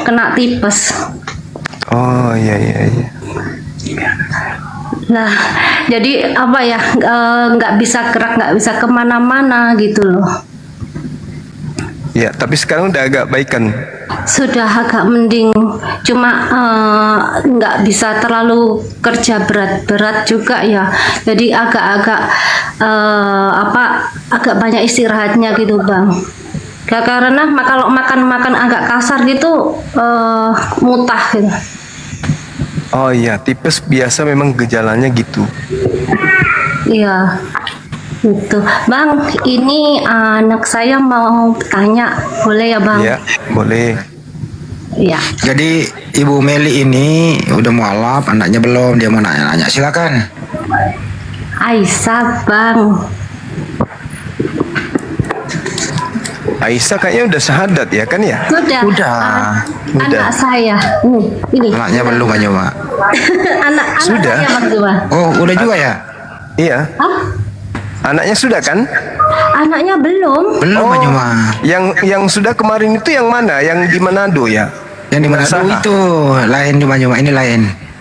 kena tipes. Oh iya iya iya. Nah, jadi apa ya, nggak bisa gerak, nggak bisa kemana-mana gitu loh. Ya, tapi sekarang udah agak baikan. Sudah agak mending, cuma nggak bisa terlalu kerja berat-berat juga ya. Jadi agak-agak agak banyak istirahatnya gitu Bang. Gak, karena kalau makan agak kasar gitu mutah gitu. Oh iya, tipes biasa memang gejalanya gitu. Iya. Gitu. Bang, ini anak saya mau tanya, boleh ya Bang? Iya, boleh. Iya. Jadi Ibu Meli ini udah mualaf, anaknya belum, dia mau nanya-nanya, silakan. Aisyah Bang. Aisyah kayaknya udah syahadat ya kan ya? Sudah. Udah. Anak saya. Ini. Anaknya belum aja, Pak. anak Sudah. saya Bang Zuma. Oh, udah juga ya? Iya. Hah? Anaknya sudah kan? Anaknya belum. Belum aja, Pak. Yang sudah kemarin itu yang mana? Yang di Manado ya? Yang di Manado Usaha. itu lain di Banyuma, ini lain.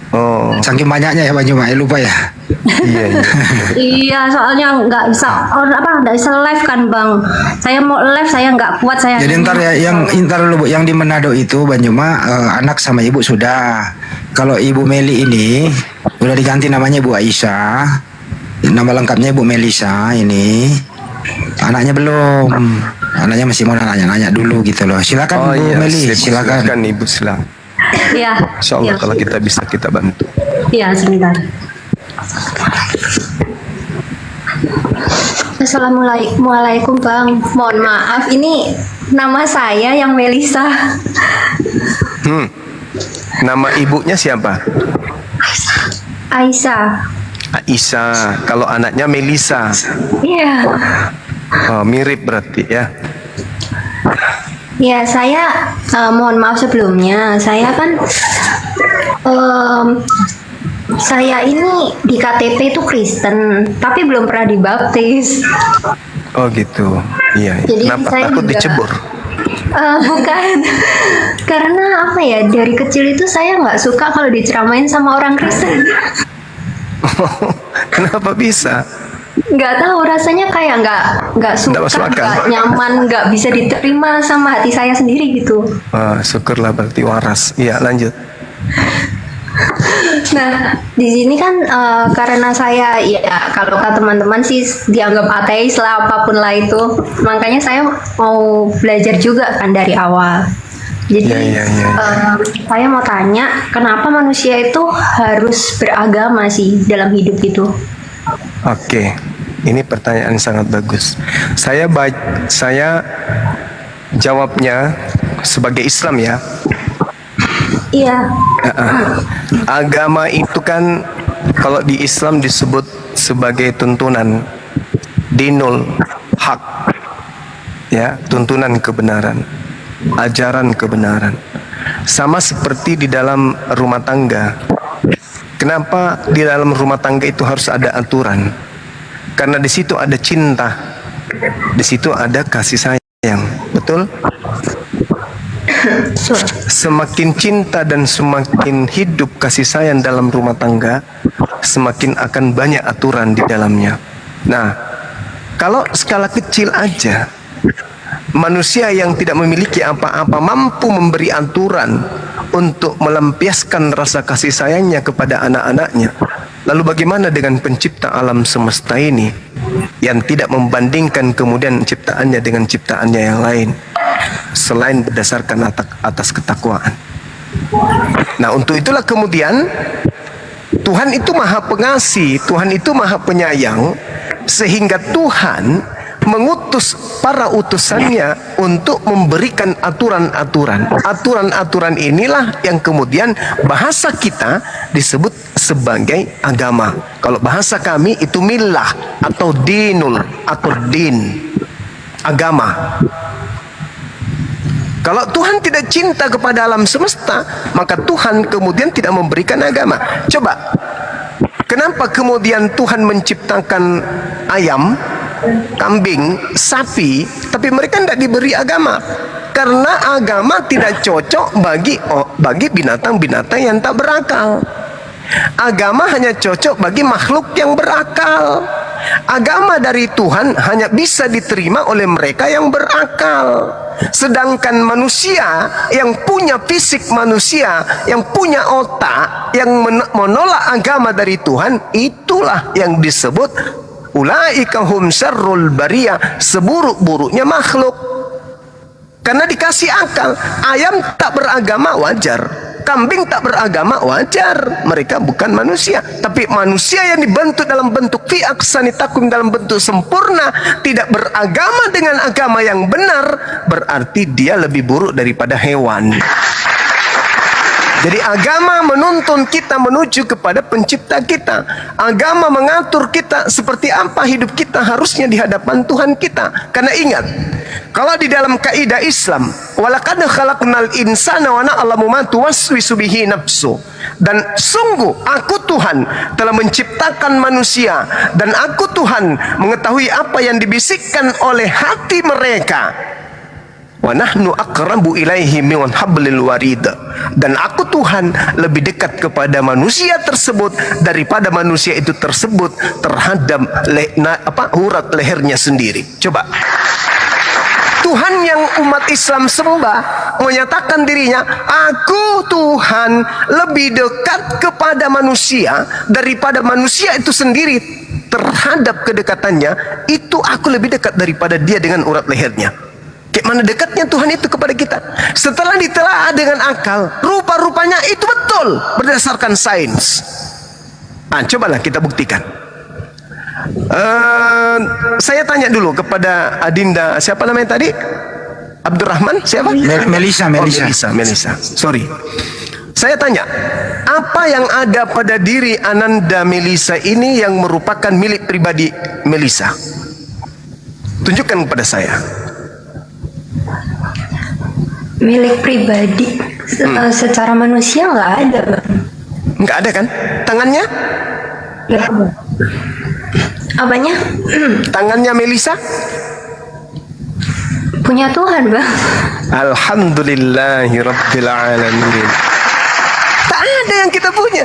Oh. Saking banyaknya ya Banyuma, lupa ya. Iya, iya. Iya, soalnya nggak bisa live kan Bang. Saya mau live, saya nggak kuat saya. Jadi ntar ya, ntar dulu Bu, yang di Manado itu Banyuma, anak sama ibu sudah. Kalau Ibu Meli ini udah diganti namanya Bu Aisyah. Nama lengkapnya Ibu Melisa ini. Anaknya belum. Anaknya masih mau nanya-nanya dulu gitu loh. Silakan Bu Meli, silakan. Silakan Ibu, silakan. Iya. Insyaallah Iya. kalau kita bisa kita bantu. Iya, sebentar. Assalamualaikum Bang. Mohon maaf, ini nama saya yang Melisa. Nama ibunya siapa? Aisyah. Aisyah. Kalau anaknya Melisa. Iya. Oh, mirip berarti ya. Ya, saya mohon maaf sebelumnya. Saya kan saya ini di KTP itu Kristen, tapi belum pernah dibaptis. Oh gitu. Iya. Jadi Kenapa saya takut juga- dicebur? Bukan, karena apa ya, dari kecil itu saya nggak suka kalau diceramain sama orang Kristen. Kenapa bisa? Nggak tahu, rasanya kayak nggak suka, Nggak masuk akal. nggak nyaman, nggak bisa diterima sama hati saya sendiri gitu. Wah, syukurlah berarti waras. Iya, lanjut. Nah, di sini kan karena saya ya, kalau kata teman-teman sih dianggap ateis lah, apapun lah itu. Makanya saya mau belajar juga kan dari awal. Jadi Ya. saya mau tanya, kenapa manusia itu harus beragama sih dalam hidup itu? Oke. Ini pertanyaan sangat bagus. Saya jawabnya sebagai Islam ya. Iya. Agama itu kan kalau di Islam disebut sebagai tuntunan, dinul hak, ya, tuntunan kebenaran, ajaran kebenaran. Sama seperti di dalam rumah tangga. Kenapa di dalam rumah tangga itu harus ada aturan? Karena di situ ada cinta, di situ ada kasih sayang, betul? Semakin cinta dan semakin hidup kasih sayang dalam rumah tangga, semakin akan banyak aturan di dalamnya. Nah, kalau skala kecil aja, manusia yang tidak memiliki apa-apa mampu memberi aturan untuk melampiaskan rasa kasih sayangnya kepada anak-anaknya. Lalu bagaimana dengan pencipta alam semesta ini yang tidak membandingkan kemudian ciptaannya dengan ciptaannya yang lain selain berdasarkan atas ketakwaan. Nah, untuk itulah kemudian Tuhan itu maha pengasih, Tuhan itu maha penyayang, sehingga Tuhan mengutus para utusannya untuk memberikan aturan-aturan. Aturan-aturan inilah yang kemudian bahasa kita disebut sebagai agama. Kalau bahasa kami itu millah atau dinul atau din, agama. Kalau Tuhan tidak cinta kepada alam semesta, maka Tuhan kemudian tidak memberikan agama. Coba, kenapa kemudian Tuhan menciptakan ayam, kambing, sapi, tapi mereka tidak diberi agama? Karena agama tidak cocok bagi binatang-binatang yang tak berakal. Agama hanya cocok bagi makhluk yang berakal. Agama dari Tuhan hanya bisa diterima oleh mereka yang berakal. Sedangkan manusia yang punya fisik manusia, yang punya otak, yang menolak agama dari Tuhan, itulah yang disebut ulaika hum syarrul bariyah, seburuk-buruknya makhluk. Karena dikasih akal. Ayam tak beragama wajar, kambing tak beragama wajar, mereka bukan manusia. Tapi manusia yang dibentuk dalam bentuk fi aqsani taqwim, dalam bentuk sempurna, tidak beragama dengan agama yang benar, berarti dia lebih buruk daripada hewan. Jadi agama menuntun kita menuju kepada pencipta kita. Agama mengatur kita seperti apa hidup kita harusnya di hadapan Tuhan kita. Karena ingat, kalau di dalam kaidah Islam, walaqad khalaqnal insana wa na'lamu ma tuwaswisu bihi nafsu. Dan sungguh aku Tuhan telah menciptakan manusia, dan aku Tuhan mengetahui apa yang dibisikkan oleh hati mereka. Wa nahnu aqrabu ilaihi min hablil warid. Dan aku Tuhan lebih dekat kepada manusia tersebut daripada manusia itu tersebut terhadap urat lehernya sendiri. Coba, Tuhan yang umat Islam sembah menyatakan dirinya, aku Tuhan lebih dekat kepada manusia daripada manusia itu sendiri terhadap kedekatannya. Itu aku lebih dekat daripada dia dengan urat lehernya. Kayak mana dekatnya Tuhan itu kepada kita. Setelah ditelaah dengan akal, rupa-rupanya itu betul berdasarkan sains. Cobalah kita buktikan. Saya tanya dulu kepada Adinda, siapa namanya tadi? Abdurrahman? Siapa? Melisa. Melisa. Sorry. Saya tanya, apa yang ada pada diri Ananda Melisa ini yang merupakan milik pribadi Melisa? Tunjukkan kepada saya. Milik pribadi secara manusia nggak ada, Bang. Nggak ada kan? Tangannya? Nggak ada. Apanya? Tangannya Melisa? Punya Tuhan, Bang. Alhamdulillahirabbil alamin. Tak ada yang kita punya.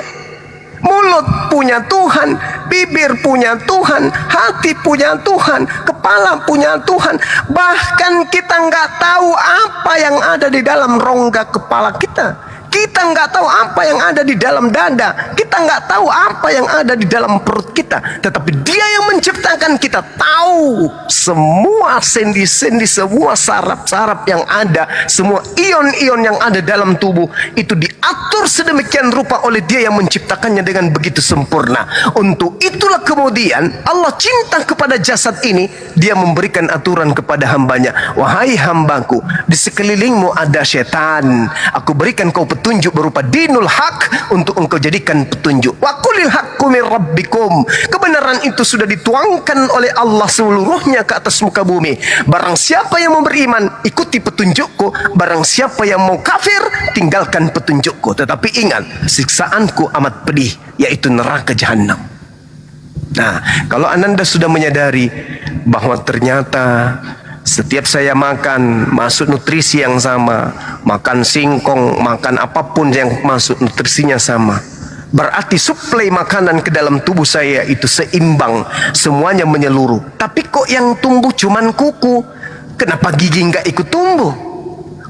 Mulut punya Tuhan, bibir punya Tuhan, hati punya Tuhan, kepala punya Tuhan. Bahkan kita nggak tahu apa yang ada di dalam rongga kepala kita. Kita nggak tahu apa yang ada di dalam dada. Kita nggak tahu apa yang ada di dalam perut kita. Tetapi Dia yang menciptakan kita tahu semua sendi-sendi, semua saraf-saraf yang ada, semua ion-ion yang ada dalam tubuh itu diatur sedemikian rupa oleh Dia yang menciptakannya dengan begitu sempurna. Untuk itulah kemudian Allah cinta kepada jasad ini. Dia memberikan aturan kepada hambanya, wahai hambaku, di sekelilingmu ada setan. Aku berikan kau petunjuk berupa dinul haq untuk engkau jadikan petunjuk. Wa qulil haqqu min rabbikum. Kebenaran itu sudah dituangkan oleh Allah seluruhnya ke atas muka bumi. Barang siapa yang mau beriman, ikuti petunjukku. Barang siapa yang mau kafir, tinggalkan petunjukku. Tetapi ingat, siksaanku amat pedih, yaitu neraka jahanam. Nah, kalau Ananda sudah menyadari bahwa ternyata setiap saya makan masuk nutrisi yang sama, makan singkong, makan apapun yang masuk nutrisinya sama, berarti suplai makanan ke dalam tubuh saya itu seimbang, semuanya menyeluruh. Tapi kok yang tumbuh cuman kuku? Kenapa gigi nggak ikut tumbuh?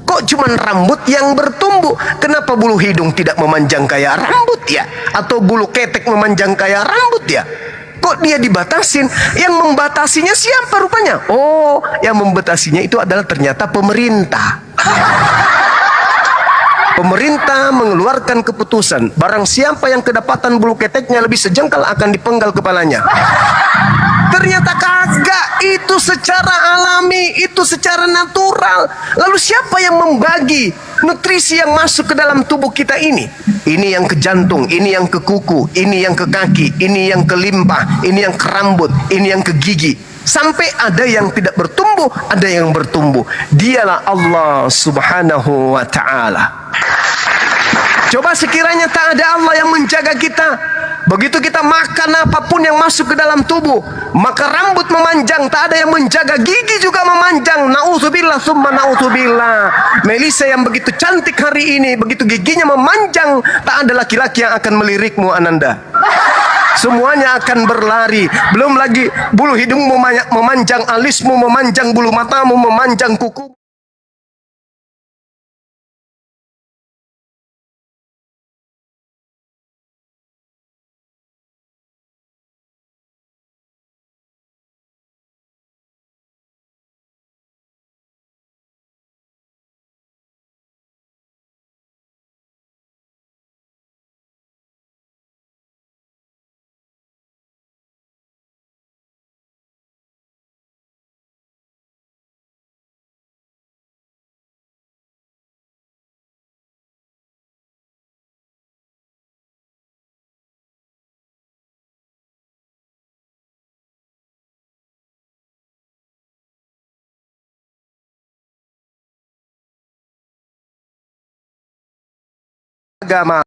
Kok cuman rambut yang bertumbuh? Kenapa bulu hidung tidak memanjang kayak rambut ya? Atau bulu ketek memanjang kayak rambut ya? Kok dia dibatasin? Yang membatasinya siapa rupanya? Oh, yang membatasinya itu adalah ternyata pemerintah. Pemerintah mengeluarkan keputusan, barang siapa yang kedapatan bulu keteknya lebih sejengkal akan dipenggal kepalanya. Ternyata kagak, itu secara alami, itu secara natural. Lalu siapa yang membagi nutrisi yang masuk ke dalam tubuh kita ini? Ini yang ke jantung, ini yang ke kuku, ini yang ke kaki, ini yang ke limpa, ini yang ke rambut, ini yang ke gigi. Sampai ada yang tidak bertumbuh, ada yang bertumbuh. Dialah Allah Subhanahu wa ta'ala. Coba sekiranya tak ada Allah yang menjaga kita, Begitu kita makan apapun yang masuk ke dalam tubuh, maka rambut memanjang, tak ada yang menjaga, gigi juga memanjang. Na'udzubillah summa na'udzubillah. Melisa yang begitu cantik hari ini, begitu giginya memanjang, tak ada laki-laki yang akan melirikmu, Ananda. Semuanya akan berlari. Belum lagi bulu hidungmu memanjang, alismu memanjang, bulu matamu memanjang, kuku. Agama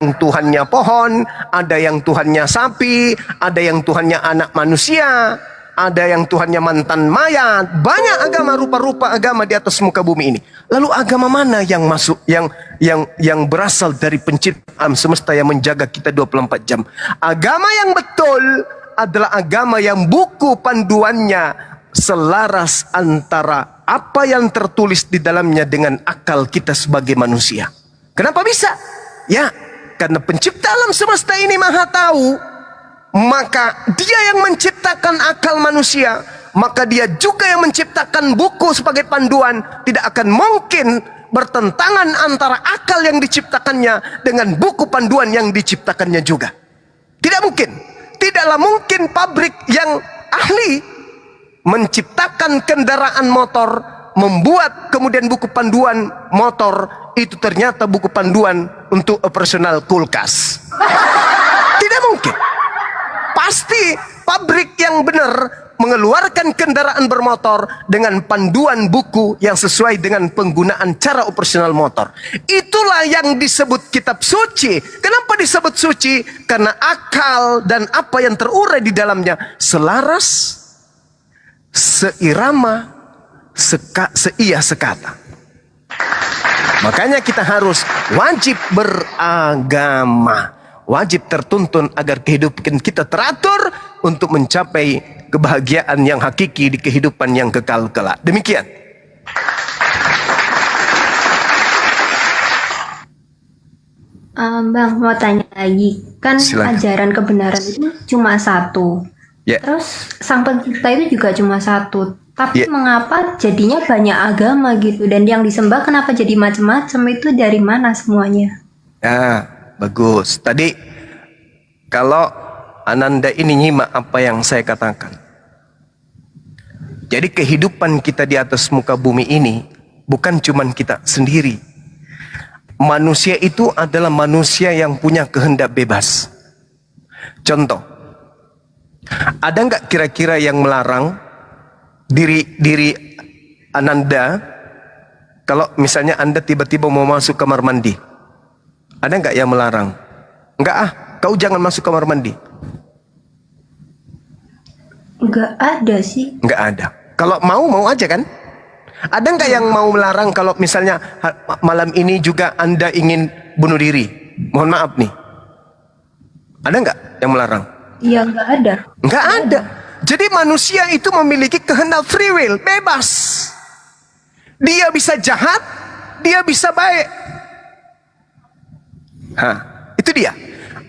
yang Tuhannya pohon, ada yang Tuhannya sapi, ada yang Tuhannya anak manusia, ada yang Tuhannya mantan mayat. Banyak agama, rupa-rupa agama di atas muka bumi ini. Lalu agama mana yang masuk, yang berasal dari penciptaan semesta yang menjaga kita 24 jam? Agama yang betul adalah agama yang buku panduannya selaras antara apa yang tertulis di dalamnya dengan akal kita sebagai manusia. Kenapa bisa? Ya, karena pencipta alam semesta ini maha tahu, maka dia yang menciptakan akal manusia, maka dia juga yang menciptakan buku sebagai panduan. Tidak akan mungkin bertentangan antara akal yang diciptakannya dengan buku panduan yang diciptakannya juga. Tidak mungkin. Tidaklah mungkin pabrik yang ahli menciptakan kendaraan motor, membuat kemudian buku panduan motor, itu ternyata buku panduan untuk operasional kulkas. Tidak mungkin. Pasti pabrik yang benar mengeluarkan kendaraan bermotor dengan panduan buku yang sesuai dengan penggunaan cara operasional motor. Itulah yang disebut kitab suci. Kenapa disebut suci? Karena akal dan apa yang terurai di dalamnya selaras, seirama, seia sekata. Makanya kita harus wajib beragama, wajib tertuntun agar kehidupan kita teratur untuk mencapai kebahagiaan yang hakiki di kehidupan yang kekal kelak. Demikian. Bang, mau tanya lagi. Kan Silakan. ajaran kebenaran itu cuma satu. Ya. Terus sang pencipta itu juga cuma satu. Tapi Ya. mengapa jadinya banyak agama gitu? Dan yang disembah kenapa jadi macam-macam? Itu dari mana semuanya? Ah, bagus. Tadi kalau Ananda ini nyimak apa yang saya katakan. Jadi kehidupan kita di atas muka bumi ini bukan cuman kita sendiri. Manusia itu adalah manusia yang punya kehendak bebas. Contoh, ada nggak kira-kira yang melarang diri Ananda kalau misalnya Anda tiba-tiba mau masuk kamar mandi? Ada nggak yang melarang? Enggak ah, kau jangan masuk kamar mandi. Enggak ada sih. Enggak ada. Kalau mau aja kan? Ada nggak yang mau melarang kalau misalnya malam ini juga Anda ingin bunuh diri? Mohon maaf nih. Ada nggak yang melarang? Iya, enggak ada. Enggak ada. Jadi manusia itu memiliki kehendak free will, bebas. Dia bisa jahat, dia bisa baik. Itu dia.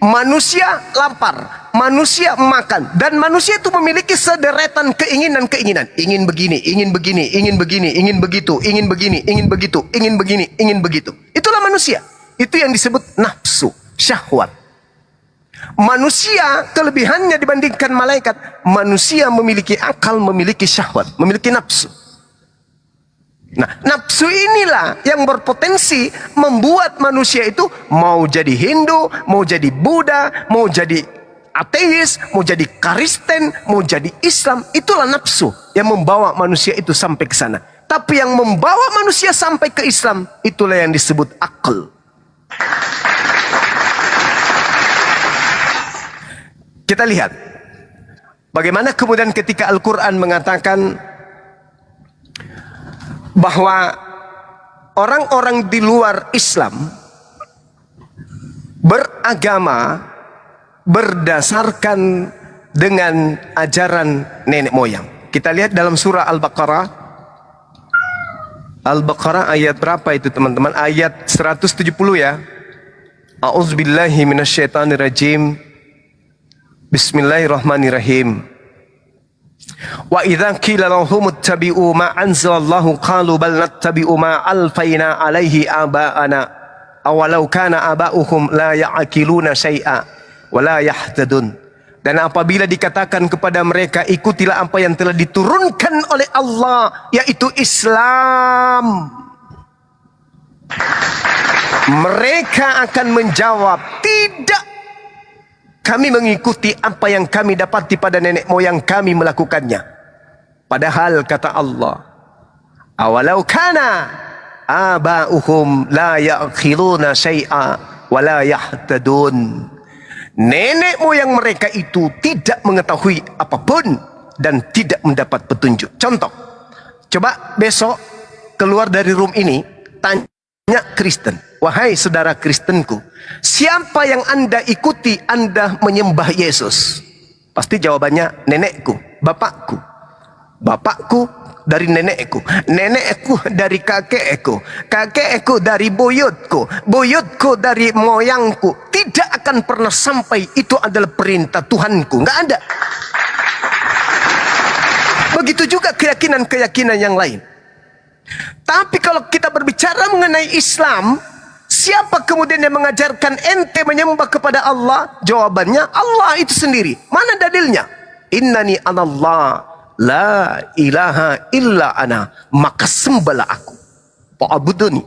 Manusia lapar, manusia makan, dan manusia itu memiliki sederetan keinginan-keinginan. Ingin begini, ingin begini, ingin begini, ingin begitu, ingin begini, ingin begitu, ingin begini, ingin begitu. Itulah manusia. Itu yang disebut nafsu, syahwat. Manusia kelebihannya dibandingkan malaikat, manusia memiliki akal, memiliki syahwat, memiliki nafsu. Nah, nafsu inilah yang berpotensi membuat manusia itu mau jadi Hindu, mau jadi Buddha, mau jadi ateis, mau jadi Kristen, mau jadi Islam. Itulah nafsu yang membawa manusia itu sampai ke sana. Tapi yang membawa manusia sampai ke Islam, itulah yang disebut akal. Kita lihat bagaimana kemudian ketika Al-Quran mengatakan bahwa orang-orang di luar Islam beragama berdasarkan dengan ajaran nenek moyang. Kita lihat dalam surah Al-Baqarah. Al-Baqarah ayat berapa itu teman-teman? Ayat 170 ya. A'udzubillahi minasyaitonirrajim. Bismillahirrahmanirrahim. Wa idza qila lahum ittabi'u ma anzalallahu qalu bal nattabi'u ma alfaina alaihi aba'ana awalau kana aba'uhum la ya'qiluna syai'a wa la yahtadun. Dan apabila dikatakan kepada mereka, ikutilah apa yang telah diturunkan oleh Allah, yaitu Islam, mereka akan menjawab, tidak, kami mengikuti apa yang kami dapati pada nenek moyang kami melakukannya. Padahal kata Allah, awalau kana aba'uhum la ya'khiluna syai'a wa la yahtadun. Nenek moyang mereka itu tidak mengetahui apapun dan tidak mendapat petunjuk. Contoh, coba besok keluar dari room ini, tanya Kristen, wahai saudara Kristenku, siapa yang Anda ikuti Anda menyembah Yesus? Pasti jawabannya nenekku, bapakku. Bapakku dari nenekku, nenekku dari kakekku, kakekku dari buyutku, buyutku dari moyangku. Tidak akan pernah sampai itu adalah perintah Tuhanku. Nggak ada. Begitu juga keyakinan-keyakinan yang lain. Tapi kalau kita berbicara mengenai Islam, siapa kemudian yang mengajarkan ente menyembah kepada Allah? Jawabannya Allah itu sendiri. Mana dalilnya? Innani anallah, la ilaha illa ana, maka sembahlah aku. Fa'buduni.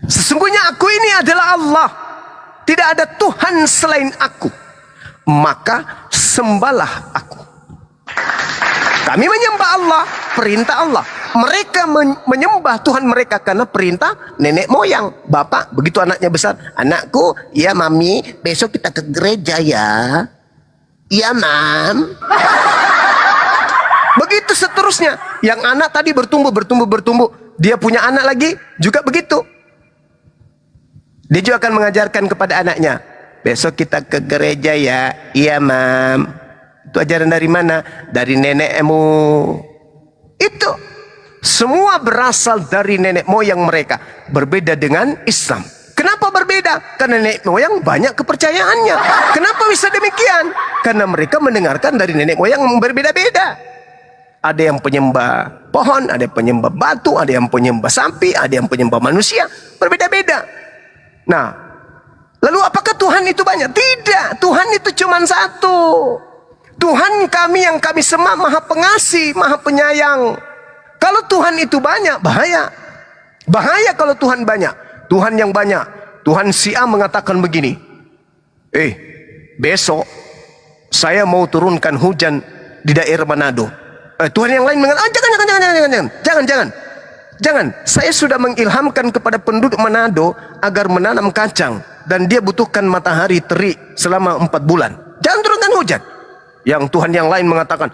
Sesungguhnya aku ini adalah Allah, tidak ada Tuhan selain aku, maka sembahlah aku. Kami menyembah Allah, perintah Allah. Mereka menyembah Tuhan mereka karena perintah nenek moyang, bapak. Begitu anaknya besar, anakku, ya mami, besok kita ke gereja ya. Iya mam. Begitu seterusnya. Yang anak tadi bertumbuh. Dia punya anak lagi juga begitu. Dia juga akan mengajarkan kepada anaknya, besok kita ke gereja ya. Iya mam. Itu ajaran dari mana? Dari nenekmu. Itu semua berasal dari nenek moyang mereka. Berbeda dengan Islam. Kenapa berbeda? Karena nenek moyang banyak kepercayaannya. Kenapa bisa demikian? Karena mereka mendengarkan dari nenek moyang yang berbeda-beda. Ada yang penyembah pohon, ada yang penyembah batu, ada yang penyembah sapi, ada yang penyembah manusia. Berbeda-beda. Nah, lalu apakah Tuhan itu banyak? Tidak, Tuhan itu cuma satu. Tuhan kami yang kami sembah maha pengasih, maha penyayang. Kalau Tuhan itu banyak, bahaya. Bahaya kalau Tuhan banyak. Tuhan yang banyak. Tuhan si A mengatakan begini, besok saya mau turunkan hujan di daerah Manado. Tuhan yang lain mengatakan, jangan. Saya sudah mengilhamkan kepada penduduk Manado agar menanam kacang dan dia butuhkan matahari terik selama 4 bulan. Jangan turunkan hujan. Yang Tuhan yang lain mengatakan,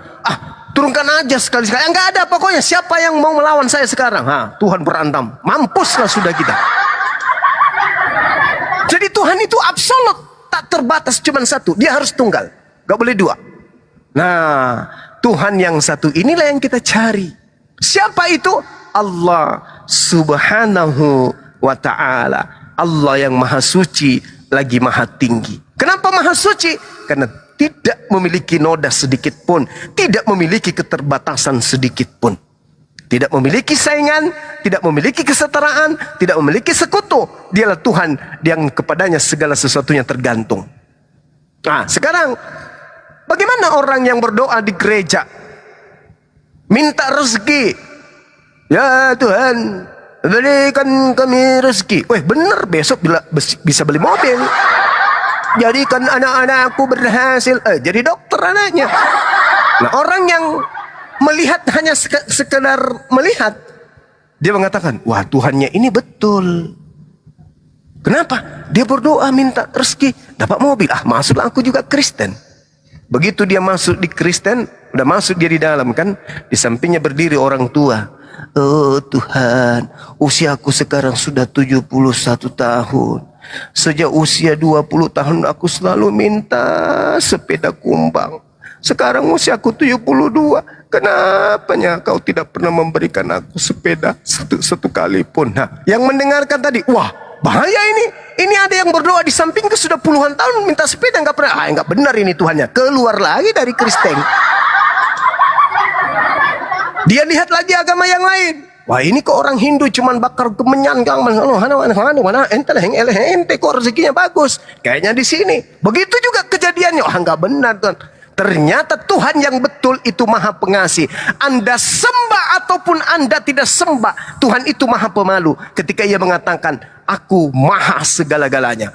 turunkan aja sekali-sekali. Enggak ada pokoknya. Siapa yang mau melawan saya sekarang? Tuhan berantem. Mampuslah sudah kita. Jadi Tuhan itu absolut, tak terbatas, cuma satu. Dia harus tunggal, gak boleh dua. Nah, Tuhan yang satu inilah yang kita cari. Siapa itu? Allah subhanahu wa ta'ala. Allah yang maha suci lagi maha tinggi. Kenapa maha suci? Karena tidak memiliki noda sedikit pun, tidak memiliki keterbatasan sedikit pun, tidak memiliki saingan, tidak memiliki kesetaraan, tidak memiliki sekutu. Dialah Tuhan yang kepadanya segala sesuatunya tergantung. Nah, sekarang bagaimana orang yang berdoa di gereja minta rezeki? Ya Tuhan, berikan kami rezeki. Bener, besok bisa beli mobil. Jadikan anak-anakku berhasil. Jadi dokter anaknya. Nah, orang yang melihat hanya sekedar melihat, dia mengatakan, wah Tuhannya ini betul. Kenapa? Dia berdoa minta rezeki, dapat mobil. Masuklah aku juga Kristen. Begitu dia masuk di Kristen, udah masuk dia di dalam kan, di sampingnya berdiri orang tua. Oh Tuhan, usiaku sekarang sudah 71 tahun. Sejak usia 20 tahun aku selalu minta sepeda kumbang. Sekarang usiaku 72. Kenapanya kau tidak pernah memberikan aku sepeda satu kali pun? Nah, yang mendengarkan tadi, wah bahaya ini. Ini ada yang berdoa di sampingku sudah puluhan tahun minta sepeda nggak pernah. Nggak benar ini Tuhannya. Keluar lagi dari Kristen. Dia lihat lagi agama yang lain. Wah ini kok orang Hindu cuman bakar kemenyan, mana ente kok rezekinya bagus. Kayaknya di sini. Begitu juga kejadiannya. Nggak benar Tuhan. Ternyata Tuhan yang betul itu maha pengasih. Anda sembah ataupun Anda tidak sembah, Tuhan itu maha pemalu. Ketika ia mengatakan, aku maha segala-galanya.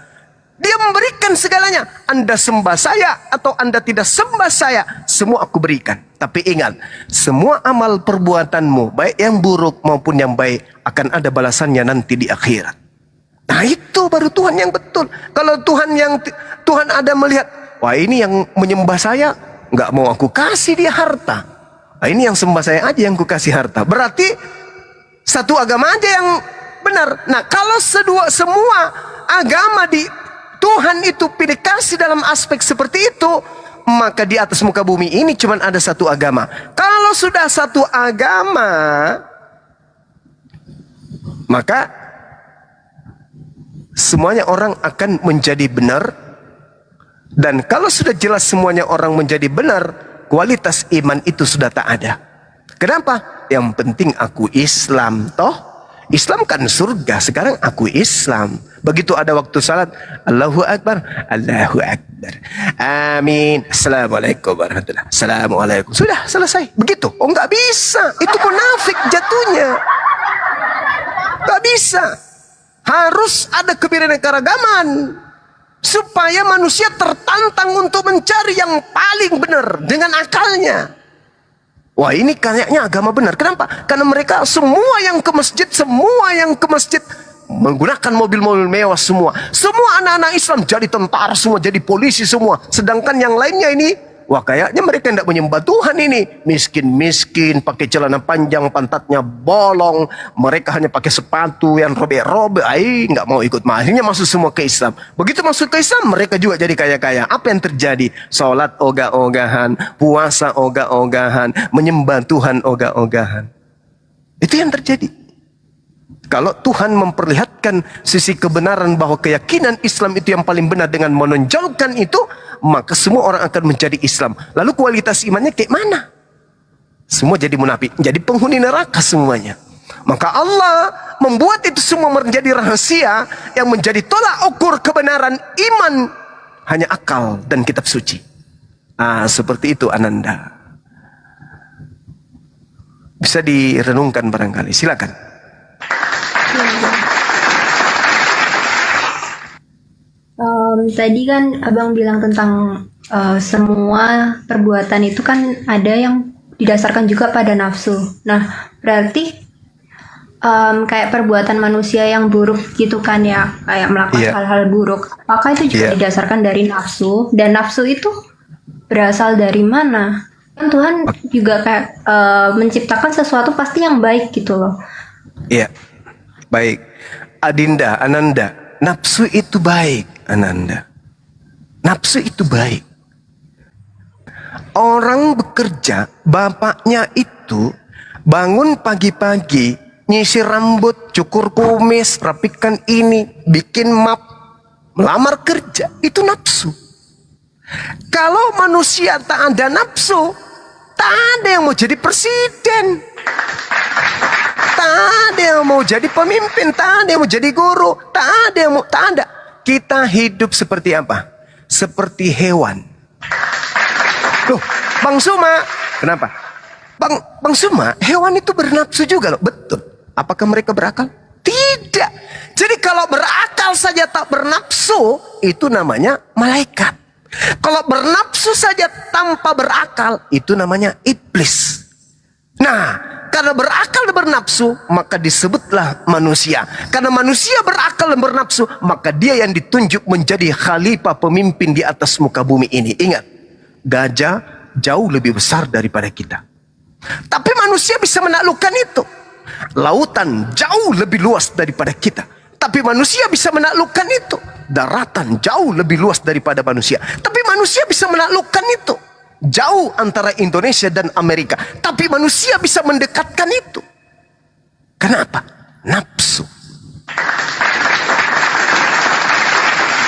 Dia memberikan segalanya. Anda sembah saya atau Anda tidak sembah saya, semua aku berikan. Tapi ingat, semua amal perbuatanmu, baik yang buruk maupun yang baik, akan ada balasannya nanti di akhirat. Nah itu baru Tuhan yang betul. Kalau Tuhan ada melihat, wah ini yang menyembah saya, nggak mau aku kasih dia harta. Nah, ini yang sembah saya aja yang aku kasih harta. Berarti satu agama aja yang benar. Nah kalau semua agama di Tuhan itu pilih kasih dalam aspek seperti itu, maka di atas muka bumi ini cuma ada satu agama. Kalau sudah satu agama, maka semuanya orang akan menjadi benar. Dan kalau sudah jelas semuanya orang menjadi benar, kualitas iman itu sudah tak ada. Kenapa? Yang penting aku Islam, toh Islam kan surga, sekarang aku Islam. Begitu ada waktu salat, Allahu Akbar, Allahu Akbar, amin, Assalamualaikum warahmatullahi. Assalamualaikum. Sudah selesai. Begitu. Oh nggak bisa. Itu munafik jatuhnya. Nggak bisa. Harus ada kebinekaan supaya manusia tertantang untuk mencari yang paling benar dengan akalnya. Wah ini kayaknya agama benar. Kenapa? Karena mereka semua yang ke masjid menggunakan mobil-mobil mewah semua. Semua anak-anak Islam jadi tentara semua, jadi polisi semua. Sedangkan yang lainnya ini, wah kayaknya mereka tidak menyembah Tuhan ini. Miskin-miskin, pakai celana panjang, pantatnya bolong. Mereka hanya pakai sepatu yang robek-robek. Nggak mau ikut. Akhirnya masuk semua ke Islam. Begitu masuk ke Islam, mereka juga jadi kaya-kaya. Apa yang terjadi? Sholat ogah-ogahan, puasa ogah-ogahan, menyembah Tuhan ogah-ogahan. Itu yang terjadi. Kalau Tuhan memperlihatkan sisi kebenaran bahwa keyakinan Islam itu yang paling benar dengan menonjolkan itu, maka semua orang akan menjadi Islam. Lalu kualitas imannya kayak mana? Semua jadi munafik, jadi penghuni neraka semuanya. Maka Allah membuat itu semua menjadi rahasia yang menjadi tolak ukur kebenaran iman hanya akal dan kitab suci. Seperti itu Ananda. Bisa direnungkan barangkali. Silakan. Tadi kan abang bilang tentang semua perbuatan itu kan ada yang didasarkan juga pada nafsu. Nah berarti kayak perbuatan manusia yang buruk gitu kan ya, kayak melakukan hal-hal buruk. Apakah itu juga didasarkan dari nafsu? Dan nafsu itu berasal dari mana? Kan Tuhan juga kayak menciptakan sesuatu pasti yang baik gitu loh. Iya, baik. Adinda, Ananda, nafsu itu baik, Ananda. Nafsu itu baik. Orang bekerja, bapaknya itu bangun pagi-pagi, nyisir rambut, cukur kumis, rapikan ini, bikin map, melamar kerja. Itu nafsu. Kalau manusia tak ada nafsu, tak ada yang mau jadi presiden, tak ada yang mau jadi pemimpin, tak ada yang mau jadi guru, tak ada. Kita hidup seperti apa? Seperti hewan. Loh, Bang Suma, kenapa? Bang Suma, hewan itu bernafsu juga loh, betul. Apakah mereka berakal? Tidak. Jadi kalau berakal saja tak bernafsu, itu namanya malaikat. Kalau bernafsu saja tanpa berakal, itu namanya iblis. Nah, Karena berakal dan bernafsu, maka disebutlah manusia. Karena manusia berakal dan bernafsu, maka dia yang ditunjuk menjadi khalifah pemimpin di atas muka bumi ini. Ingat, gajah jauh lebih besar daripada kita. Tapi manusia bisa menaklukkan itu. Lautan jauh lebih luas daripada kita. Tapi manusia bisa menaklukkan itu. Daratan jauh lebih luas daripada manusia. Tapi manusia bisa menaklukkan itu. Jauh antara Indonesia dan Amerika. Tapi manusia bisa mendekatkan itu. Kenapa? Nafsu.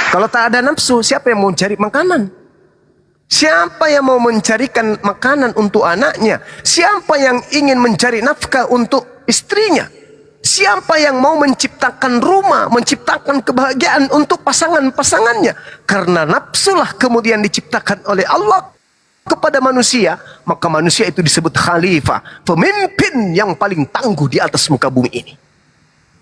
Kalau tak ada nafsu, siapa yang mau cari makanan? Siapa yang mau mencarikan makanan untuk anaknya? Siapa yang ingin mencari nafkah untuk istrinya? Siapa yang mau menciptakan rumah, menciptakan kebahagiaan untuk pasangan-pasangannya? Karena nafsulah kemudian diciptakan oleh Allah kepada manusia, maka manusia itu disebut khalifah, pemimpin yang paling tangguh di atas muka bumi ini.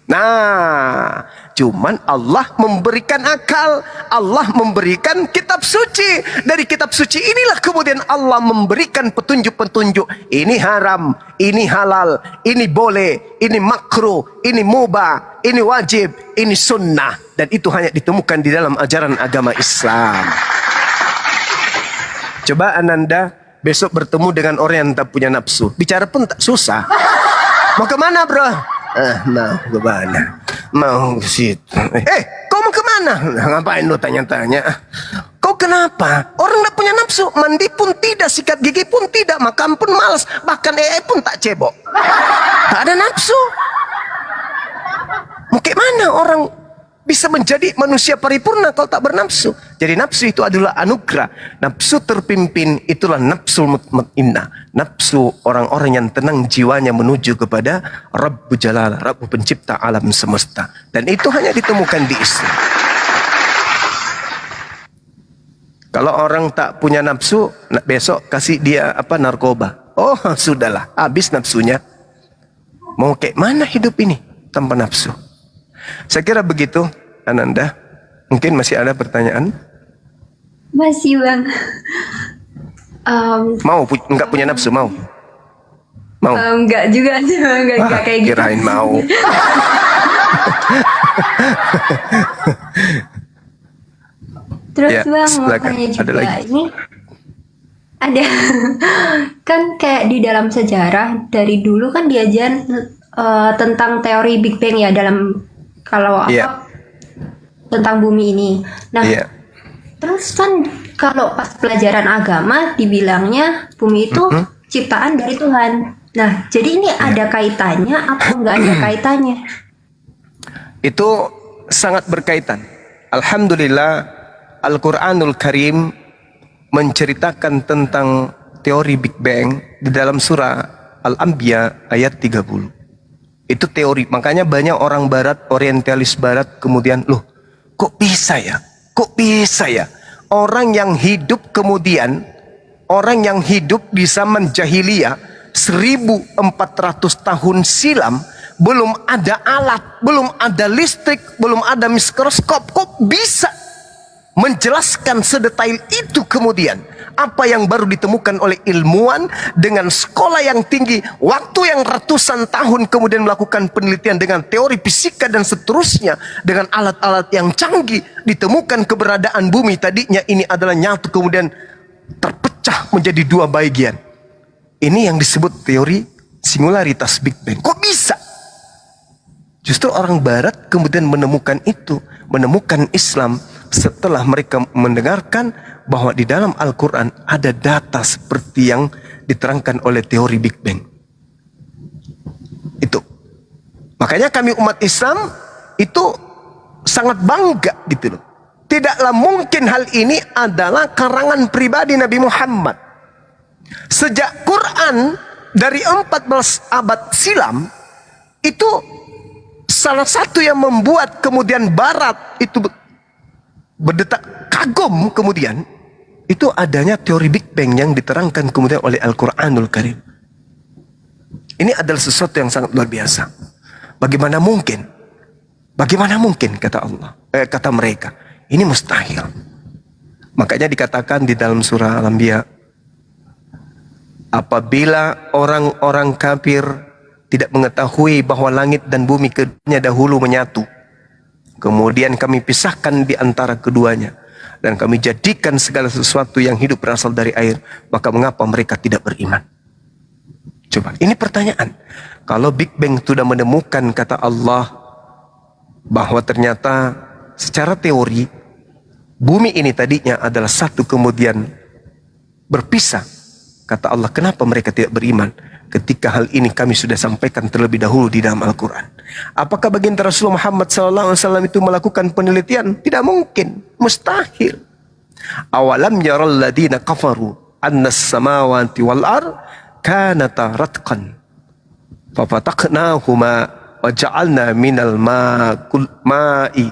Nah, cuman Allah memberikan akal, Allah memberikan kitab suci. Dari kitab suci inilah kemudian Allah memberikan petunjuk-petunjuk. Ini haram, ini halal, ini boleh, ini makruh, ini mubah, ini wajib, ini sunnah. Dan itu hanya ditemukan di dalam ajaran agama Islam. Coba Ananda besok bertemu dengan orang yang tak punya nafsu. Bicara pun tak susah. Mau kemana bro? Mau ke mana? Mau ke situ. Kau mau kemana? Ngapain lu tanya-tanya? Kau kenapa? Orang tak punya nafsu. Mandi pun tidak, sikat gigi pun tidak, makan pun malas, bahkan pun tak cebok. Tak ada nafsu. Mau ke mana orang bisa menjadi manusia paripurna kalau tak bernafsu? Jadi nafsu itu adalah anugerah. Nafsu terpimpin itulah nafsu mutmainnah. Nafsu orang-orang yang tenang jiwanya menuju kepada Rabbul Jalal, Rabb pencipta alam semesta. Dan itu hanya ditemukan di Islam. Kalau orang tak punya nafsu, besok kasih dia narkoba. Oh, sudahlah, habis nafsunya. Mau kayak mana hidup ini tanpa nafsu? Saya kira begitu, Ananda. Mungkin masih ada pertanyaan? Masih bang. Mau enggak punya nafsu, mau? Mau? Enggak juga sih, enggak kayak gitu. Kirain mau. Terus Ya, bang, mau silakan. tanya juga Ada lagi? ini ada kan kayak di dalam sejarah dari dulu kan diajar tentang teori Big Bang ya dalam kalau Iya. tentang bumi ini. Nah, Iya. terus kan kalau pas pelajaran agama dibilangnya bumi itu ciptaan dari Tuhan. Nah, jadi ini ada kaitannya atau enggak ada kaitannya? Itu sangat berkaitan. Alhamdulillah Al-Quranul Karim menceritakan tentang teori Big Bang di dalam surah Al-Anbiya ayat 30. Itu teori. Makanya banyak orang barat, orientalis barat kemudian, loh kok bisa ya? Kok bisa ya? Orang yang hidup kemudian, orang yang hidup di zaman jahiliyah 1400 tahun silam, belum ada alat, belum ada listrik, belum ada mikroskop, kok bisa menjelaskan sedetail itu kemudian? Apa yang baru ditemukan oleh ilmuwan dengan sekolah yang tinggi, waktu yang ratusan tahun kemudian melakukan penelitian dengan teori fisika dan seterusnya, dengan alat-alat yang canggih, ditemukan keberadaan bumi tadinya ini adalah nyatu kemudian terpecah menjadi dua bagian. Ini yang disebut teori singularitas Big Bang. Kok bisa? Justru orang barat kemudian menemukan itu, menemukan Islam setelah mereka mendengarkan bahwa di dalam Al-Quran ada data seperti yang diterangkan oleh teori Big Bang. Itu. Makanya kami umat Islam itu sangat bangga gitu loh. Tidaklah mungkin hal ini adalah karangan pribadi Nabi Muhammad. Sejak Quran dari 14 abad silam itu salah satu yang membuat kemudian Barat itu berdetak kagum kemudian itu adanya teori Big Bang yang diterangkan kemudian oleh Al-Quranul Karim. Ini adalah sesuatu yang sangat luar biasa. Bagaimana mungkin? Bagaimana mungkin kata Allah? Kata mereka, ini mustahil. Makanya dikatakan di dalam surah Al-Anbiya, apabila orang-orang kafir tidak mengetahui bahwa langit dan bumi keduanya dahulu menyatu. Kemudian kami pisahkan di antara keduanya. Dan kami jadikan segala sesuatu yang hidup berasal dari air. Maka mengapa mereka tidak beriman? Coba, ini pertanyaan. Kalau Big Bang sudah menemukan kata Allah bahwa ternyata secara teori bumi ini tadinya adalah satu kemudian berpisah. Kata Allah, kenapa mereka tidak beriman? Ketika hal ini kami sudah sampaikan terlebih dahulu di dalam Al-Quran. Apakah baginda Rasulullah Muhammad SAW itu melakukan penelitian? Tidak mungkin, mustahil. Awalam yaral ladina kafaru annas samawati wal ar kanata ratqan fafataqnahuma wa ja'alna minal ma'i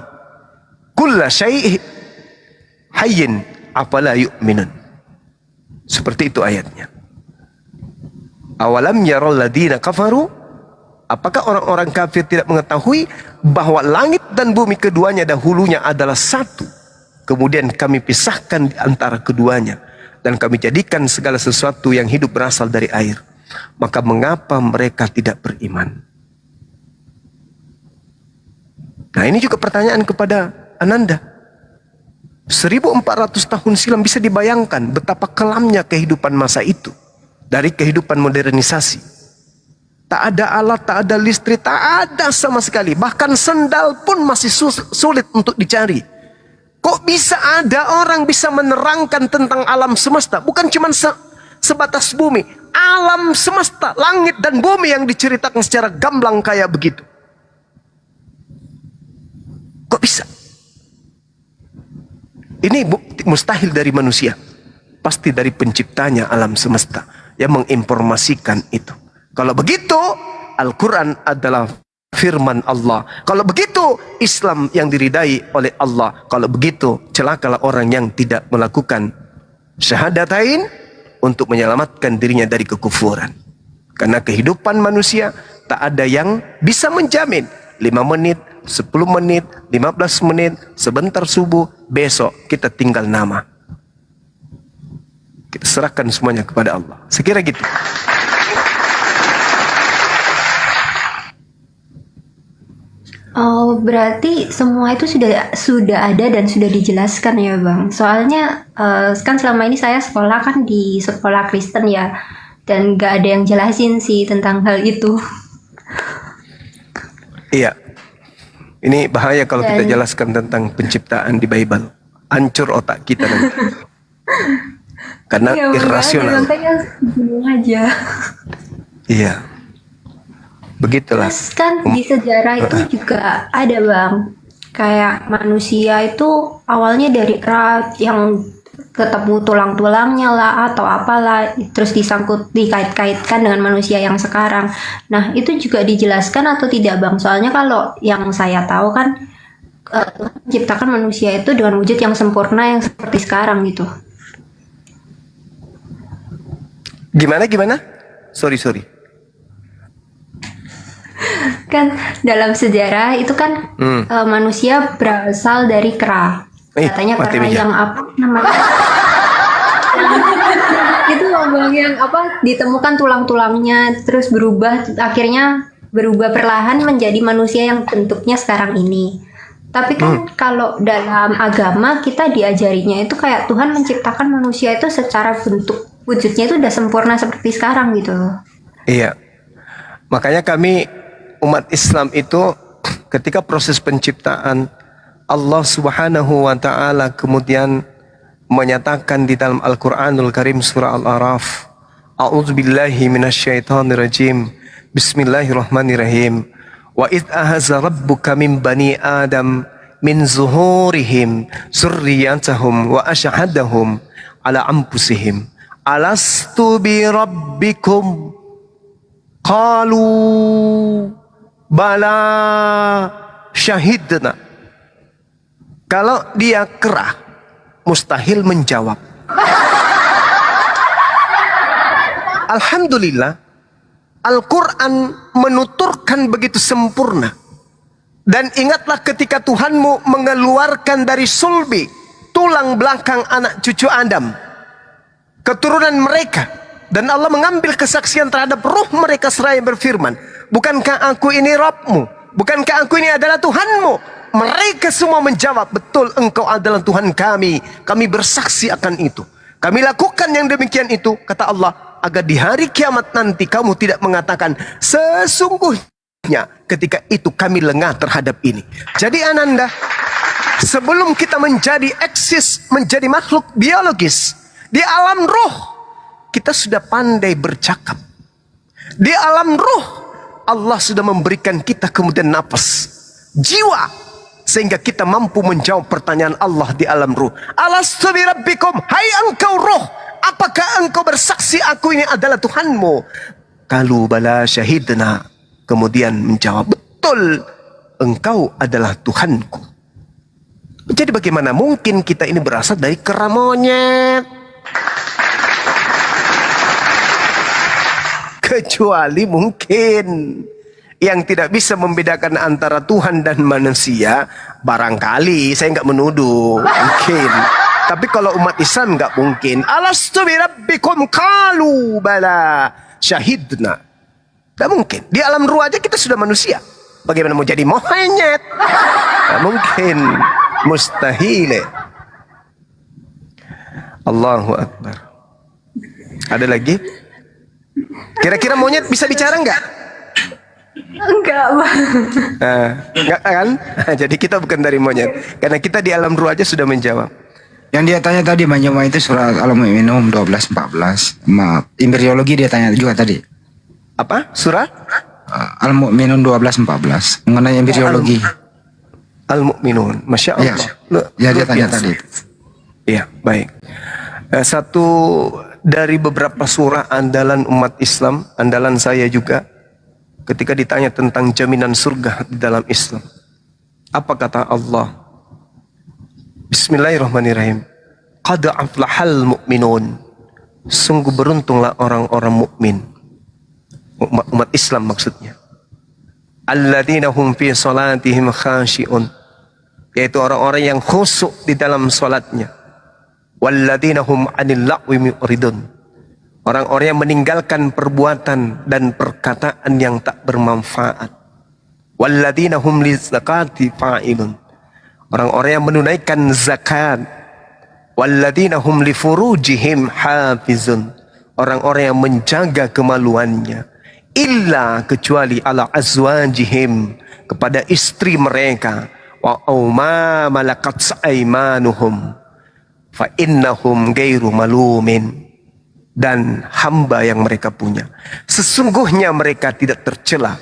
kulla syai'in hayyin afala yu'minun. Seperti itu ayatnya. Awalam yaral ladina kafaru, apakah orang-orang kafir tidak mengetahui bahwa langit dan bumi keduanya dahulunya adalah satu, kemudian kami pisahkan di antara keduanya dan kami jadikan segala sesuatu yang hidup berasal dari air. Maka mengapa mereka tidak beriman? Nah, ini juga pertanyaan kepada Ananda. 1400 tahun silam, bisa dibayangkan betapa kelamnya kehidupan masa itu. Dari kehidupan modernisasi. Tak ada alat, tak ada listrik, tak ada sama sekali. Bahkan sendal pun masih sulit untuk dicari. Kok bisa ada orang bisa menerangkan tentang alam semesta? Bukan cuma sebatas bumi. Alam semesta, langit dan bumi yang diceritakan secara gamblang kayak begitu. Kok bisa? Ini mustahil dari manusia. Pasti dari penciptanya alam semesta yang menginformasikan itu. Kalau begitu, Al-Quran adalah firman Allah. Kalau begitu, Islam yang diridai oleh Allah. Kalau begitu, celakalah orang yang tidak melakukan syahadatain untuk menyelamatkan dirinya dari kekufuran. Karena kehidupan manusia tak ada yang bisa menjamin 5 menit, 10 menit, 15 menit, sebentar subuh, besok kita tinggal nama. Kita serahkan semuanya kepada Allah. Sekira gitu. Oh, berarti semua itu sudah ada dan sudah dijelaskan ya, Bang. Soalnya kan selama ini saya sekolah kan di sekolah Kristen ya, dan gak ada yang jelasin sih tentang hal itu. Iya. Ini bahaya kalau kita jelaskan tentang penciptaan di Bible. Hancur otak kita nanti. Karena Iya, irrasional. makanya bingung aja. Iya. Begitulah. Terus kan di sejarah itu juga ada, Bang. Kayak manusia itu awalnya dari kera yang ketemu tulang-tulangnya lah atau apalah, terus dikait-kaitkan dengan manusia yang sekarang. Nah, itu juga dijelaskan atau tidak, Bang? Soalnya kalau yang saya tahu kan Tuhan menciptakan manusia itu dengan wujud yang sempurna yang seperti sekarang gitu. Gimana? Sorry. Kan dalam sejarah itu kan manusia berasal dari kera. Katanya kera yang apa namanya? Itu Bang, yang apa ditemukan tulang-tulangnya terus akhirnya berubah perlahan menjadi manusia yang bentuknya sekarang ini. Tapi kan kalau dalam agama kita diajarinya itu kayak Tuhan menciptakan manusia itu secara bentuk wujudnya itu udah sempurna seperti sekarang gitu. Iya. Makanya kami umat Islam itu ketika proses penciptaan Allah Subhanahu wa taala kemudian menyatakan di dalam Al-Qur'anul Karim surah Al-A'raf, A'udzubillahi minasyaitonirrajim. Bismillahirrahmanirrahim. Wa idh ahaza rabbuka min bani Adam min zuhurihim zurriyatahum wa asyhadahum ala anfusihim alastu bi rabbikum qalu bala syahidna. Kalau dia kera, mustahil menjawab. Alhamdulillah, Al-Quran menuturkan begitu sempurna. Dan ingatlah ketika Tuhanmu mengeluarkan dari sulbi, tulang belakang anak cucu Adam, keturunan mereka. Dan Allah mengambil kesaksian terhadap ruh mereka seraya berfirman, Bukankah aku ini Rabbmu? Bukankah aku ini adalah Tuhanmu? Mereka semua menjawab, betul, engkau adalah Tuhan kami. Kami bersaksi akan itu. Kami lakukan yang demikian itu, kata Allah, agar di hari kiamat nanti kamu tidak mengatakan, sesungguhnya ketika itu kami lengah terhadap ini. Jadi Ananda, sebelum kita menjadi eksis, menjadi makhluk biologis, di alam roh, kita sudah pandai bercakap. Di alam roh, Allah sudah memberikan kita kemudian nafas, jiwa, sehingga kita mampu menjawab pertanyaan Allah di alam roh. Alastu bi rabbikum, hai engkau roh, apakah engkau bersaksi aku ini adalah Tuhanmu? Qalu bala syahidna, kemudian menjawab, betul, engkau adalah Tuhanku. Jadi bagaimana mungkin kita ini berasal dari kera monyet? Kecuali mungkin yang tidak bisa membedakan antara Tuhan dan manusia, barangkali, saya nggak menuduh, mungkin. Tapi kalau umat Islam nggak mungkin. Alastu bi rabbikum qalu bala syahidna. Nggak mungkin. Di alam ruh aja kita sudah manusia. Bagaimana mau jadi monyet? Nggak mungkin. Mustahil. Allahu Akbar. Ada lagi? Kira-kira monyet bisa bicara nggak? Enggak, Bang. Nggak kan? Jadi kita bukan dari monyet. Karena kita di alam ruh aja sudah menjawab. Yang dia tanya tadi Bang Joma itu surat Al-Mu'minun 12-14. Maaf, embriologi dia tanya juga tadi. Apa? Surah? Al-Mu'minun 12-14 mengenai embriologi. Al-Mu'minun. Masya Ya, Allah. ya dia tanya biasa. tadi. Iya, baik. Satu dari beberapa surah andalan umat Islam, andalan saya juga, ketika ditanya tentang jaminan surga di dalam Islam. Apa kata Allah? Bismillahirrahmanirrahim. Qad aflahal mu'minun. Sungguh beruntunglah orang-orang mukmin. Umat Islam maksudnya. Alladzina hum fi salatihim khashi'un. Yaitu orang-orang yang khusyuk di dalam salatnya. Walladzina hum 'anil lagwi mu'ridun. Orang-orang yang meninggalkan perbuatan dan perkataan yang tak bermanfaat. Walladzina hum lizakati fa'ilun. Orang-orang yang menunaikan zakat. Walladzina hum li furujihim hafizun. Orang-orang yang menjaga kemaluannya. Illa kecuali ala azwajihim, kepada istri mereka. Wa ma malakat aimanuhum fa innahum ghairu malumin. Dan hamba yang mereka punya, sesungguhnya mereka tidak tercela.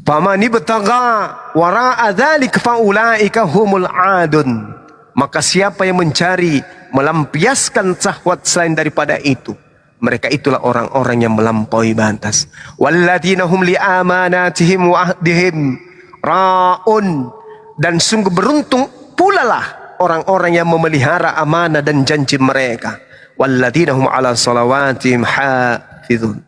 Faman ibtagha wara'a dzalik fa ulaika humul adun. Maka siapa yang mencari melampiaskan syahwat selain daripada itu, mereka itulah orang-orang yang melampaui batas. Walladzina hum li amanatihim wa ahdihim ra'un. Dan sungguh beruntung pula lah orang-orang yang memelihara amanah dan janji mereka. Walladzina hum ala salawatihim hafizun.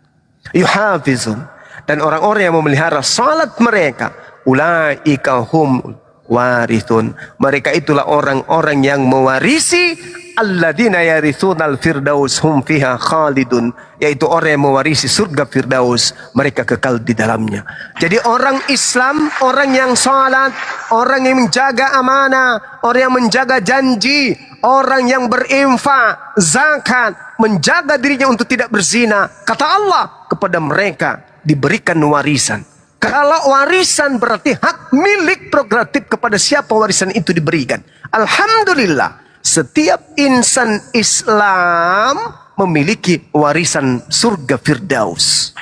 Yuhafizun. Dan orang-orang yang memelihara salat mereka, ulaika hum warithun. Mereka itulah orang-orang yang mewarisi, alladzina yarithunal firdaus hum fiha khalidun. Yaitu orang yang mewarisi surga firdaus, mereka kekal di dalamnya. Jadi orang Islam, orang yang salat, orang yang menjaga amanah, orang yang menjaga janji, orang yang berinfak, zakat, menjaga dirinya untuk tidak berzina. Kata Allah, kepada mereka diberikan warisan. Kalau warisan berarti hak milik prerogatif kepada siapa warisan itu diberikan. Alhamdulillah, setiap insan Islam memiliki warisan surga Firdaus.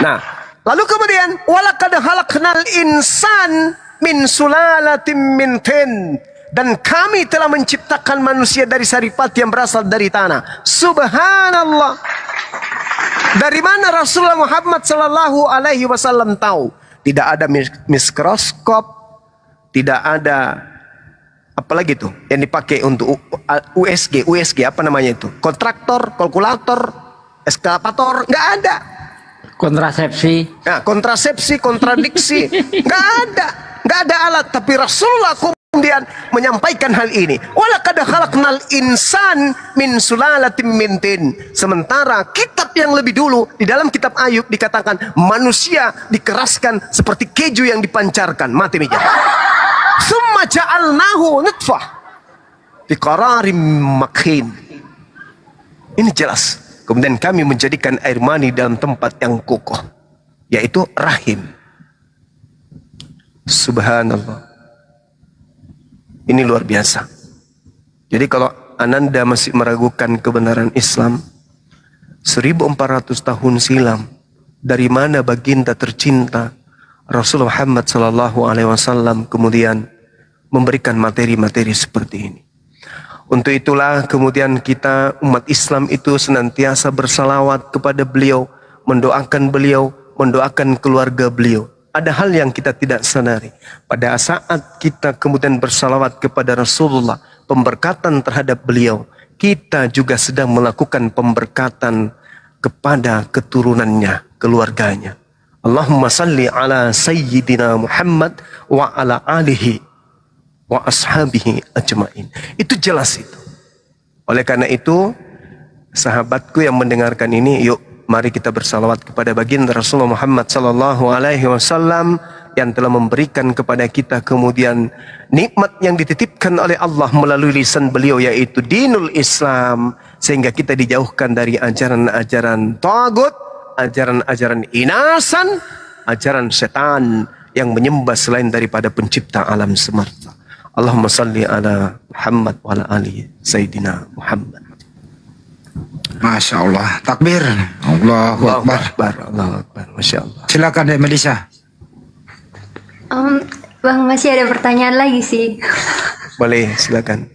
Nah, lalu kemudian walaqad khalaqnal insan min sulalatin min tin. Dan kami telah menciptakan manusia dari saripati yang berasal dari tanah. Subhanallah. Dari mana Rasulullah Muhammad sallallahu alaihi wasallam tahu? Tidak ada mikroskop, tidak ada apalagi tuh yang dipakai untuk USG apa namanya itu? Kontraktor, kalkulator, eskavator, nggak ada. Kontrasepsi. Nah, kontrasepsi, kontradiksi, nggak ada alat. Tapi Rasulullah kemudian menyampaikan hal ini. Walaqad khalaqnal insan min sulalatin min tin. Sementara kitab yang lebih dulu di dalam kitab Ayub dikatakan manusia dikeraskan seperti keju yang dipancarkan. Mati meja. Summa ja'alnahu nutfah fi qararim makin. Ini jelas. Kemudian kami menjadikan air mani dalam tempat yang kokoh, yaitu rahim. Subhanallah. Ini luar biasa. Jadi kalau Ananda masih meragukan kebenaran Islam, 1400 tahun silam, dari mana baginda tercinta Rasulullah Muhammad SAW kemudian memberikan materi-materi seperti ini. Untuk itulah kemudian kita umat Islam itu senantiasa bersalawat kepada beliau, mendoakan keluarga beliau. Ada hal yang kita tidak sadari. Pada saat kita kemudian bersalawat kepada Rasulullah, pemberkatan terhadap beliau, kita juga sedang melakukan pemberkatan kepada keturunannya, keluarganya. Allahumma salli ala sayyidina Muhammad wa ala alihi wa ashabihi ajma'in. Itu jelas itu. Oleh karena itu, sahabatku yang mendengarkan ini, yuk mari kita bersalawat kepada baginda Rasulullah Muhammad sallallahu alaihi wasallam yang telah memberikan kepada kita kemudian nikmat yang dititipkan oleh Allah melalui lisan beliau, yaitu dinul Islam, sehingga kita dijauhkan dari ajaran-ajaran tagut, ajaran-ajaran inasan, ajaran setan yang menyembah selain daripada pencipta alam semesta. Allahumma salli ala Muhammad wa ala ali Sayyidina Muhammad. Masya Allah. Takbir. Allahu Akbar. Allahu Akbar. Masya Allah. Silakan Dek Melisa. Bang, masih ada pertanyaan lagi sih. Boleh, silakan.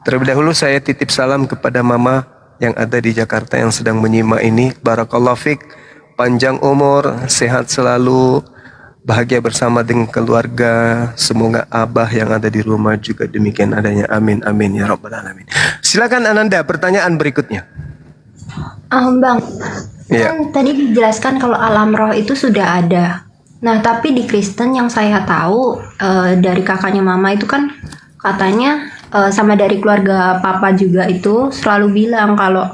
Terlebih dahulu saya titip salam kepada mama yang ada di Jakarta yang sedang menyimak ini. Barakallahu fik, panjang umur, sehat selalu, bahagia bersama dengan keluarga. Semoga abah yang ada di rumah juga demikian adanya. Amin, amin ya rabbal alamin. Silakan Ananda, pertanyaan berikutnya. Bang, Iya. kan tadi dijelaskan kalau alam roh itu sudah ada. Nah, tapi di Kristen yang saya tahu dari kakaknya mama itu kan katanya sama dari keluarga papa juga itu selalu bilang kalau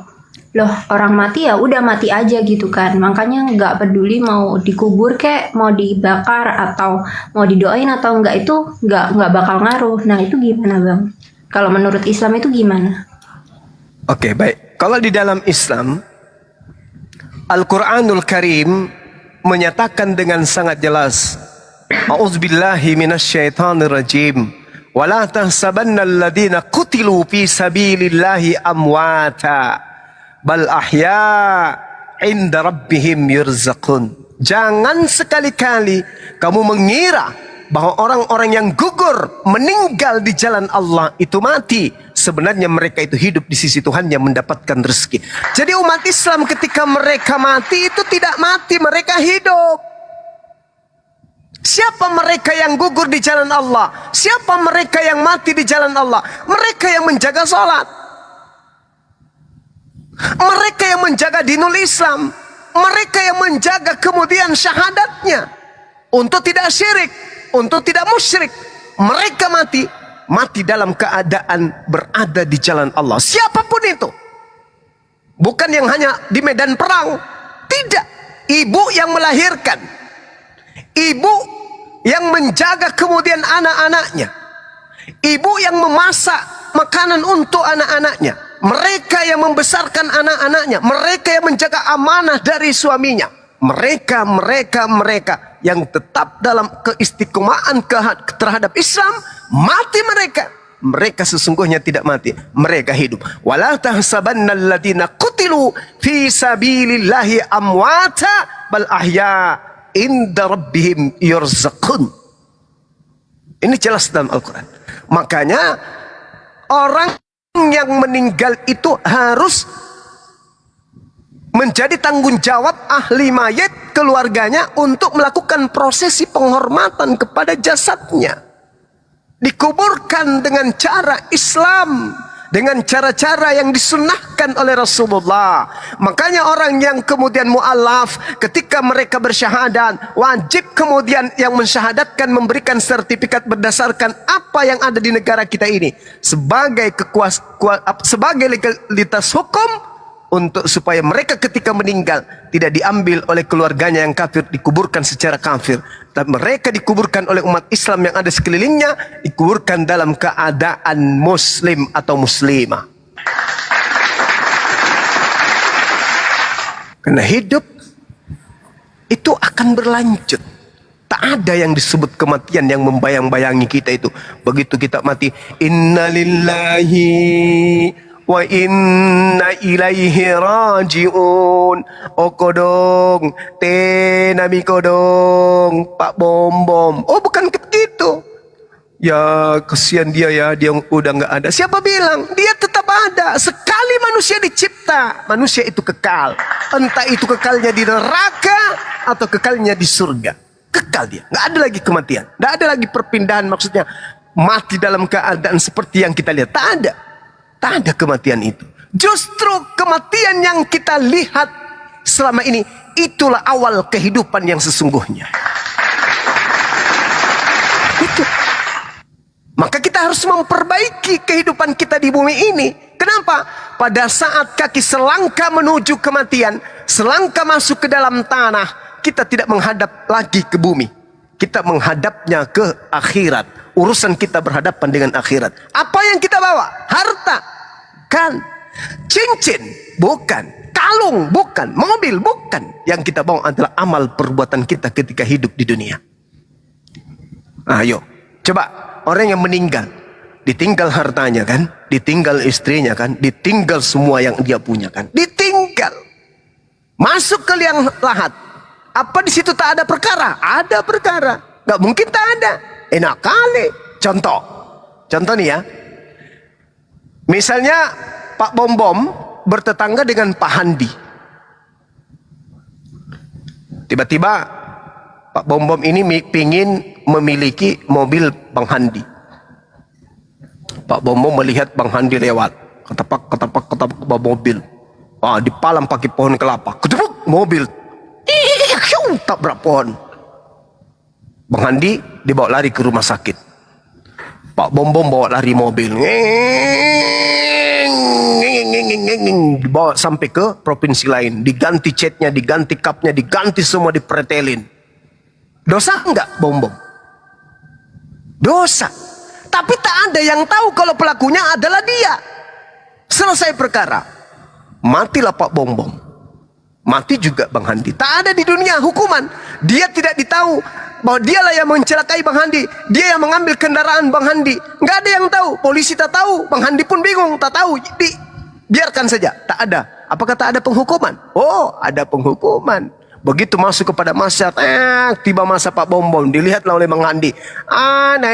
loh orang mati ya udah mati aja gitu kan. Makanya nggak peduli mau dikubur kek, mau dibakar atau mau didoain atau enggak, itu nggak bakal ngaruh. Nah, itu gimana Bang? Kalau menurut Islam itu gimana? Oke, baik. Kalau di dalam Islam, Al-Quranul Karim menyatakan dengan sangat jelas, A'udzubillahi minasyaitonir rajim. Wa la tahsabanna alladhina qutilu fi sabilillahi amwata bal ahya inda rabbihim yurzaqun. Jangan sekali-kali kamu mengira bahwa orang-orang yang gugur meninggal di jalan Allah itu mati. Sebenarnya mereka itu hidup di sisi Tuhan yang mendapatkan rezeki. Jadi umat Islam ketika mereka mati itu tidak mati, mereka hidup. Siapa mereka yang gugur di jalan Allah? Siapa mereka yang mati di jalan Allah? Mereka yang menjaga sholat, mereka yang menjaga dinul Islam, mereka yang menjaga kemudian syahadatnya untuk tidak syirik, untuk tidak musyrik. Mereka mati dalam keadaan berada di jalan Allah. Siapapun itu, bukan yang hanya di medan perang, tidak. Ibu yang melahirkan, ibu yang menjaga kemudian anak-anaknya, ibu yang memasak makanan untuk anak-anaknya, mereka yang membesarkan anak-anaknya, mereka yang menjaga amanah dari suaminya, mereka yang tetap dalam keistiqomahan terhadap Islam, mati mereka sesungguhnya tidak mati, mereka hidup. Wala tahsabanna alladziina qutilu fi sabilillahi amwata bal ahya inda rabbihim yurzaqun. Ini jelas dalam Al-Quran. Makanya orang yang meninggal itu harus menjadi tanggung jawab ahli mayit, keluarganya, untuk melakukan prosesi penghormatan kepada jasadnya. Dikuburkan dengan cara Islam, dengan cara-cara yang disunnahkan oleh Rasulullah. Makanya orang yang kemudian mu'alaf, ketika mereka bersyahadat, wajib kemudian yang mensyahadatkan memberikan sertifikat berdasarkan apa yang ada di negara kita ini sebagai sebagai legalitas hukum, untuk supaya mereka ketika meninggal tidak diambil oleh keluarganya yang kafir, dikuburkan secara kafir, dan mereka dikuburkan oleh umat Islam yang ada sekelilingnya, dikuburkan dalam keadaan muslim atau muslimah. Karena hidup itu akan berlanjut. Tak ada yang disebut kematian yang membayang-bayangi kita itu. Begitu kita mati, innalillahi wa inna ilaihi rajiun. Oh kodong, nami kodong, Pak Bom Bom. Oh bukan begitu. Ya kesian dia ya, dia udah nggak ada. Siapa bilang? Dia tetap ada. Sekali manusia dicipta, manusia itu kekal. Entah itu kekalnya di neraka atau kekalnya di surga. Kekal dia, nggak ada lagi kematian, nggak ada lagi perpindahan. Maksudnya mati dalam keadaan seperti yang kita lihat. Tak ada. Tak ada kematian itu. Justru kematian yang kita lihat selama ini, itulah awal kehidupan yang sesungguhnya. Itu. Maka kita harus memperbaiki kehidupan kita di bumi ini. Kenapa? Pada saat kaki selangkah menuju kematian, selangkah masuk ke dalam tanah, kita tidak menghadap lagi ke bumi. Kita menghadapnya ke akhirat. Urusan kita berhadapan dengan akhirat. Apa yang kita bawa? Harta. Kan, cincin bukan, kalung bukan, mobil bukan. Yang kita bawa adalah amal perbuatan kita ketika hidup di dunia. Ayo, coba orang yang meninggal, ditinggal hartanya kan, ditinggal istrinya kan, ditinggal semua yang dia punya kan, ditinggal. Masuk ke liang lahat. Apa di situ tak ada perkara? Ada perkara. Gak mungkin tak ada. Enak kali. Contoh nih ya. Misalnya Pak Bom Bom bertetangga dengan Pak Handi. Tiba-tiba Pak Bom Bom ini pingin memiliki mobil Bang Handi. Pak Bom Bom melihat Bang Handi lewat. Ketapak mobil. Dipalang pakai pohon kelapa. Ketepuk mobil. Tabrak pohon. Bang Handi dibawa lari ke rumah sakit. Pak Bom Bom bawa lari mobil. Dibawa sampai ke provinsi lain. Diganti catnya, diganti kapnya, diganti semua, dipretelin. Dosa enggak Bom Bom? Dosa. Tapi tak ada yang tahu kalau pelakunya adalah dia. Selesai perkara. Matilah Pak Bom Bom. Mati juga Bang Handi. Tak ada di dunia hukuman. Dia tidak ditahu bahwa dialah yang mencelakai Bang Handi. Dia yang mengambil kendaraan Bang Handi. Nggak ada yang tahu. Polisi tak tahu. Bang Handi pun bingung. Tak tahu. Biarkan saja. Tak ada. Apakah tak ada penghukuman? Oh, ada penghukuman. Begitu masuk kepada masyarakat, tiba masa Pak Bom Bom, dilihatlah oleh Bang Handi.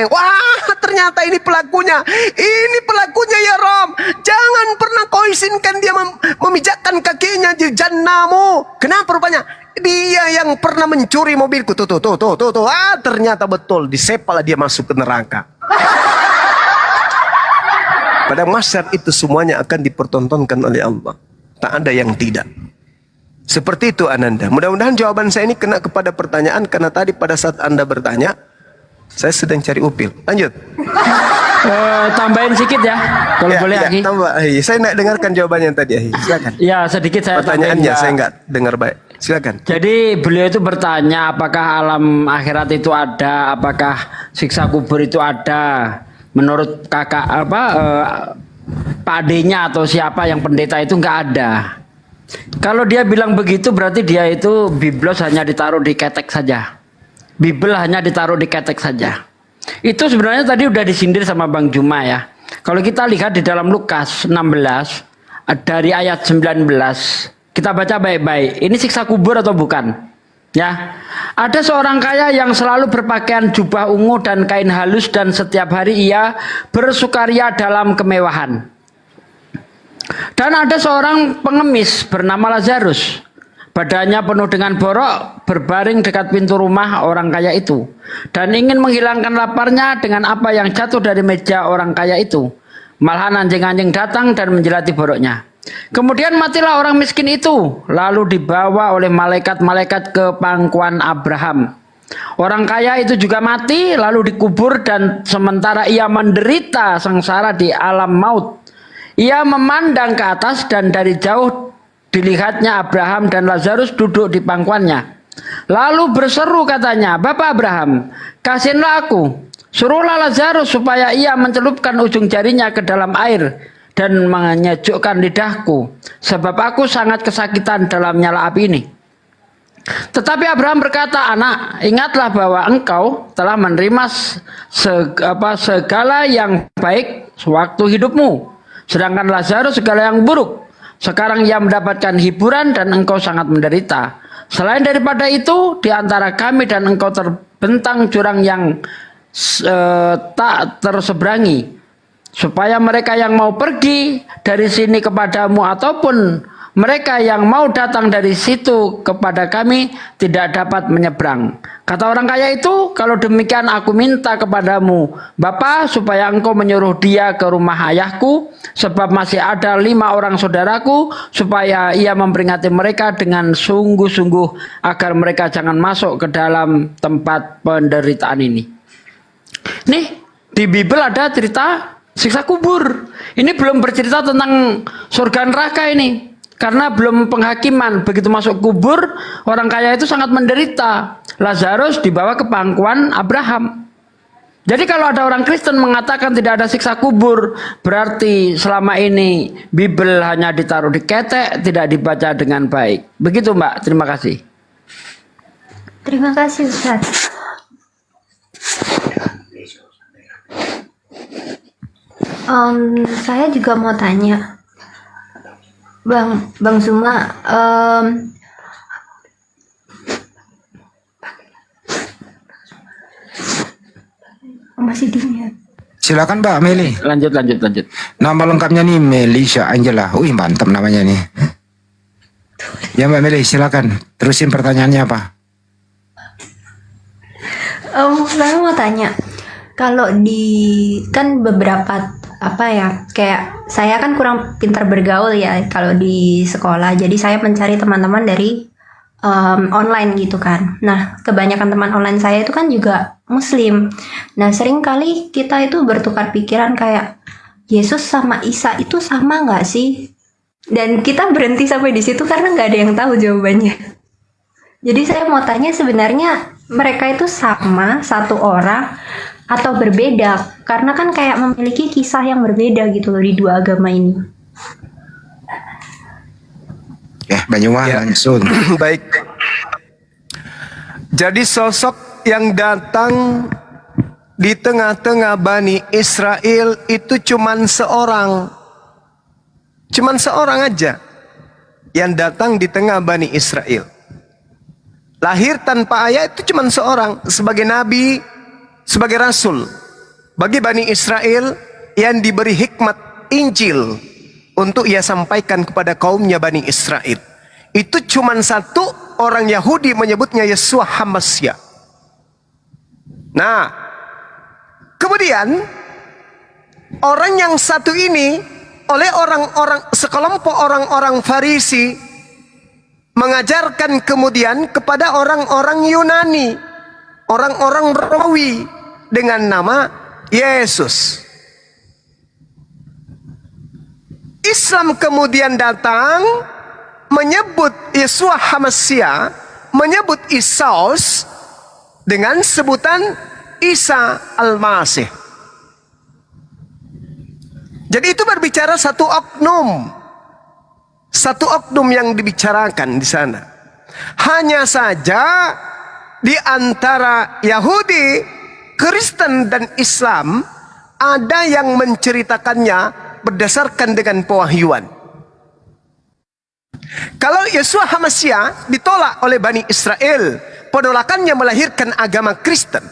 Wah, ternyata ini pelakunya. Ini pelakunya ya Rom. Jangan pernah kau izinkan dia memijakkan kakinya di jannahmu. Kenapa rupanya? Dia yang pernah mencuri mobilku. Tuh. Ternyata betul. Disepalah dia masuk ke neraka. Pada masyarakat itu semuanya akan dipertontonkan oleh Allah. Tak ada yang tidak. Seperti itu Ananda. Mudah-mudahan jawaban saya ini kena kepada pertanyaan. Karena tadi pada saat Anda bertanya, saya sedang cari upil. Lanjut. Tambahin sedikit ya, kalau boleh Aki. Tambah. Saya nak dengarkan jawabannya tadi. Silakan. Ya sedikit saya pertanyaannya tambahin, saya nggak dengar baik. Silakan. Jadi beliau itu bertanya apakah alam akhirat itu ada, apakah siksa kubur itu ada. Menurut kakak Pak D-nya atau siapa yang pendeta itu nggak ada. Kalau dia bilang begitu berarti dia itu biblos hanya ditaruh di ketek saja. Bibel hanya ditaruh di ketek saja. Itu sebenarnya tadi udah disindir sama Bang Juma ya. Kalau kita lihat di dalam Lukas 16 dari ayat 19, kita baca baik-baik. Ini siksa kubur atau bukan? Ya. Ada seorang kaya yang selalu berpakaian jubah ungu dan kain halus dan setiap hari ia bersukaria dalam kemewahan. Dan ada seorang pengemis bernama Lazarus. Badannya penuh dengan borok, berbaring dekat pintu rumah orang kaya itu. Dan ingin menghilangkan laparnya dengan apa yang jatuh dari meja orang kaya itu. Malahan anjing-anjing datang dan menjelati boroknya. Kemudian matilah orang miskin itu, lalu dibawa oleh malaikat-malaikat ke pangkuan Abraham. Orang kaya itu juga mati, lalu dikubur, dan sementara ia menderita sengsara di alam maut, ia memandang ke atas dan dari jauh dilihatnya Abraham dan Lazarus duduk di pangkuannya. Lalu berseru katanya, "Bapak Abraham, kasihinlah aku. Suruhlah Lazarus supaya ia mencelupkan ujung jarinya ke dalam air dan menyejukkan lidahku, sebab aku sangat kesakitan dalam nyala api ini." Tetapi Abraham berkata, "Anak, ingatlah bahwa engkau telah menerima segala yang baik sewaktu hidupmu, sedangkan Lazarus segala yang buruk. Sekarang ia mendapatkan hiburan dan engkau sangat menderita. Selain daripada itu, di antara kami dan engkau terbentang jurang yang tak terseberangi, supaya mereka yang mau pergi dari sini kepadamu ataupun mereka yang mau datang dari situ kepada kami tidak dapat menyeberang." Kata orang kaya itu, "Kalau demikian aku minta kepadamu, Bapa, supaya engkau menyuruh dia ke rumah ayahku, sebab masih ada 5 orang saudaraku, supaya ia memperingati mereka dengan sungguh-sungguh agar mereka jangan masuk ke dalam tempat penderitaan ini." Nih, di Bible ada cerita siksa kubur. Ini belum bercerita tentang surga neraka ini. Karena belum penghakiman. Begitu masuk kubur, orang kaya itu sangat menderita. Lazarus dibawa ke pangkuan Abraham. Jadi kalau ada orang Kristen mengatakan tidak ada siksa kubur, berarti selama ini Bible hanya ditaruh di ketek, tidak dibaca dengan baik. Begitu Mbak, terima kasih. Terima kasih Ustaz. Saya juga mau tanya, Bang Zuma, masih diingat. Silakan Mbak Meli. Lanjut. Nama lengkapnya nih Melisa Angela. Wih, mantap namanya nih. Ya Mbak Meli, silakan. Terusin pertanyaannya apa? Saya mau tanya, kalau kan beberapa kayak saya kan kurang pintar bergaul ya kalau di sekolah, jadi saya mencari teman-teman dari online gitu kan. Nah, kebanyakan teman online saya itu kan juga Muslim. Nah, sering kali kita itu bertukar pikiran kayak Yesus sama Isa itu sama nggak sih? Dan kita berhenti sampai di situ karena nggak ada yang tahu jawabannya. Jadi saya mau tanya, sebenarnya mereka itu sama satu orang atau berbeda? Karena kan kayak memiliki kisah yang berbeda gitu loh di dua agama ini. Ya, Banyuma langsung. Baik. Jadi sosok yang datang di tengah-tengah Bani Israel itu cuman seorang. Cuman seorang aja yang datang di tengah Bani Israel. Lahir tanpa ayah itu cuman seorang, sebagai nabi, sebagai rasul bagi Bani Israel yang diberi hikmat Injil untuk ia sampaikan kepada kaumnya Bani Israel. Itu cuman satu, orang Yahudi menyebutnya Yeshua HaMashiach. Nah, kemudian orang yang satu ini oleh orang-orang, sekelompok orang-orang Farisi mengajarkan kemudian kepada orang-orang Yunani, orang-orang Romawi dengan nama Yesus. Islam kemudian datang menyebut Yeshua HaMashiach, menyebut Isus dengan sebutan Isa Al-Masih. Jadi itu berbicara satu oknum. Satu oknum yang dibicarakan di sana. Hanya saja di antara Yahudi, Kristen dan Islam ada yang menceritakannya berdasarkan dengan pewahyuan. Kalau Yeshua HaMashiach ditolak oleh Bani Israel, penolakannya melahirkan agama Kristen.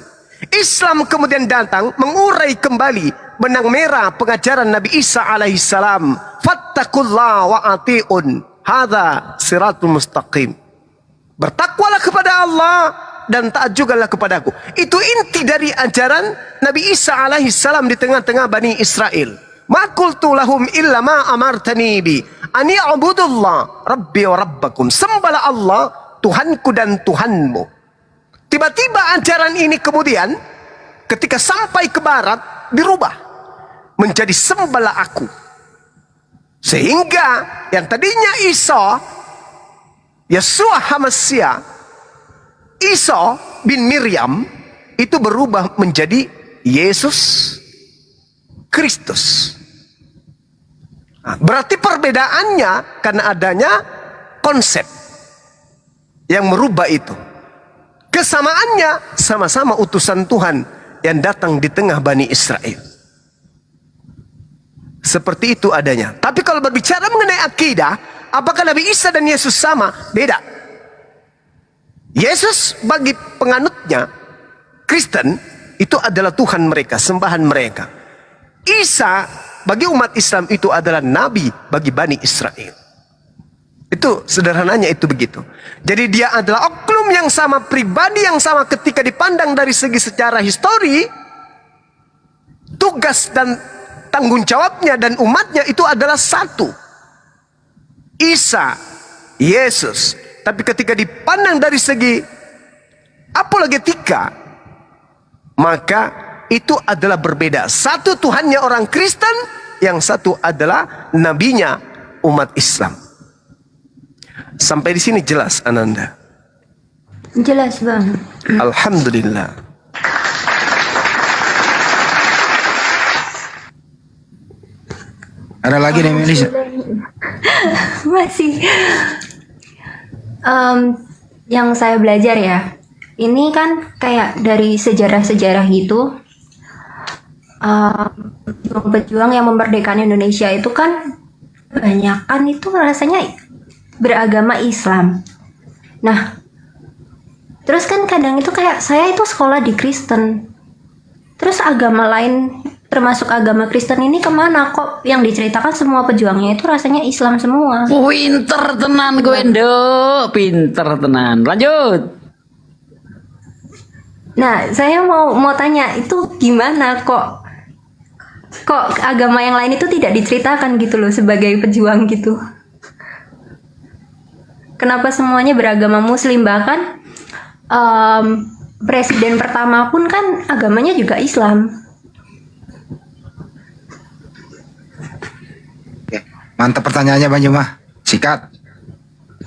Islam kemudian datang mengurai kembali benang merah pengajaran Nabi Isa alaihissalam. Fattakullah wa ati'un. Hadza siratul mustaqim. Bertakwalah kepada Allah dan taat jugalah kepadaku. Itu inti dari ajaran Nabi Isa alaihissalam di tengah-tengah Bani Israel. Ma qultu lahum illa ma amartani bi an i'budullah rabbi wa rabbakum. Sembahlah Allah, Tuhanku dan Tuhanmu. Tiba-tiba ajaran ini kemudian ketika sampai ke barat dirubah menjadi sembahlah aku. Sehingga yang tadinya Isa, Yeshua HaMashiach, Isa bin Miriam, itu berubah menjadi Yesus Kristus. Nah, berarti perbedaannya karena adanya konsep yang merubah itu. Kesamaannya sama-sama utusan Tuhan yang datang di tengah Bani Israel. Seperti itu adanya. Tapi kalau berbicara mengenai akidah, apakah Nabi Isa dan Yesus sama? Beda. Yesus bagi penganutnya Kristen itu adalah Tuhan mereka, sembahan mereka. Isa bagi umat Islam itu adalah Nabi bagi Bani Israel. Itu sederhananya itu begitu. Jadi dia adalah oknum yang sama, pribadi yang sama ketika dipandang dari segi secara histori. Tugas dan tanggung jawabnya dan umatnya itu adalah satu. Isa, Yesus. Tapi ketika dipandang dari segi apologetika, maka itu adalah berbeda. Satu Tuhannya orang Kristen, yang satu adalah nabinya umat Islam. Sampai di sini jelas, Ananda? Jelas banget. Alhamdulillah. Ada lagi nih Melisa? Masih. Yang saya belajar ya, ini kan kayak dari sejarah-sejarah gitu. Pejuang yang memerdekakan Indonesia itu kan kebanyakan itu rasanya beragama Islam. Nah, terus kan kadang itu kayak saya itu sekolah di Kristen, terus agama lain termasuk agama Kristen ini kemana kok yang diceritakan semua pejuangnya itu rasanya Islam semua. Pinter tenan gue Ndo, pinter tenan. Lanjut. Nah, saya mau tanya itu gimana kok agama yang lain itu tidak diceritakan gitu loh sebagai pejuang gitu. Kenapa semuanya beragama Muslim, bahkan presiden pertama pun kan agamanya juga Islam. Oke, mantap pertanyaannya Bang Juma. Sikat.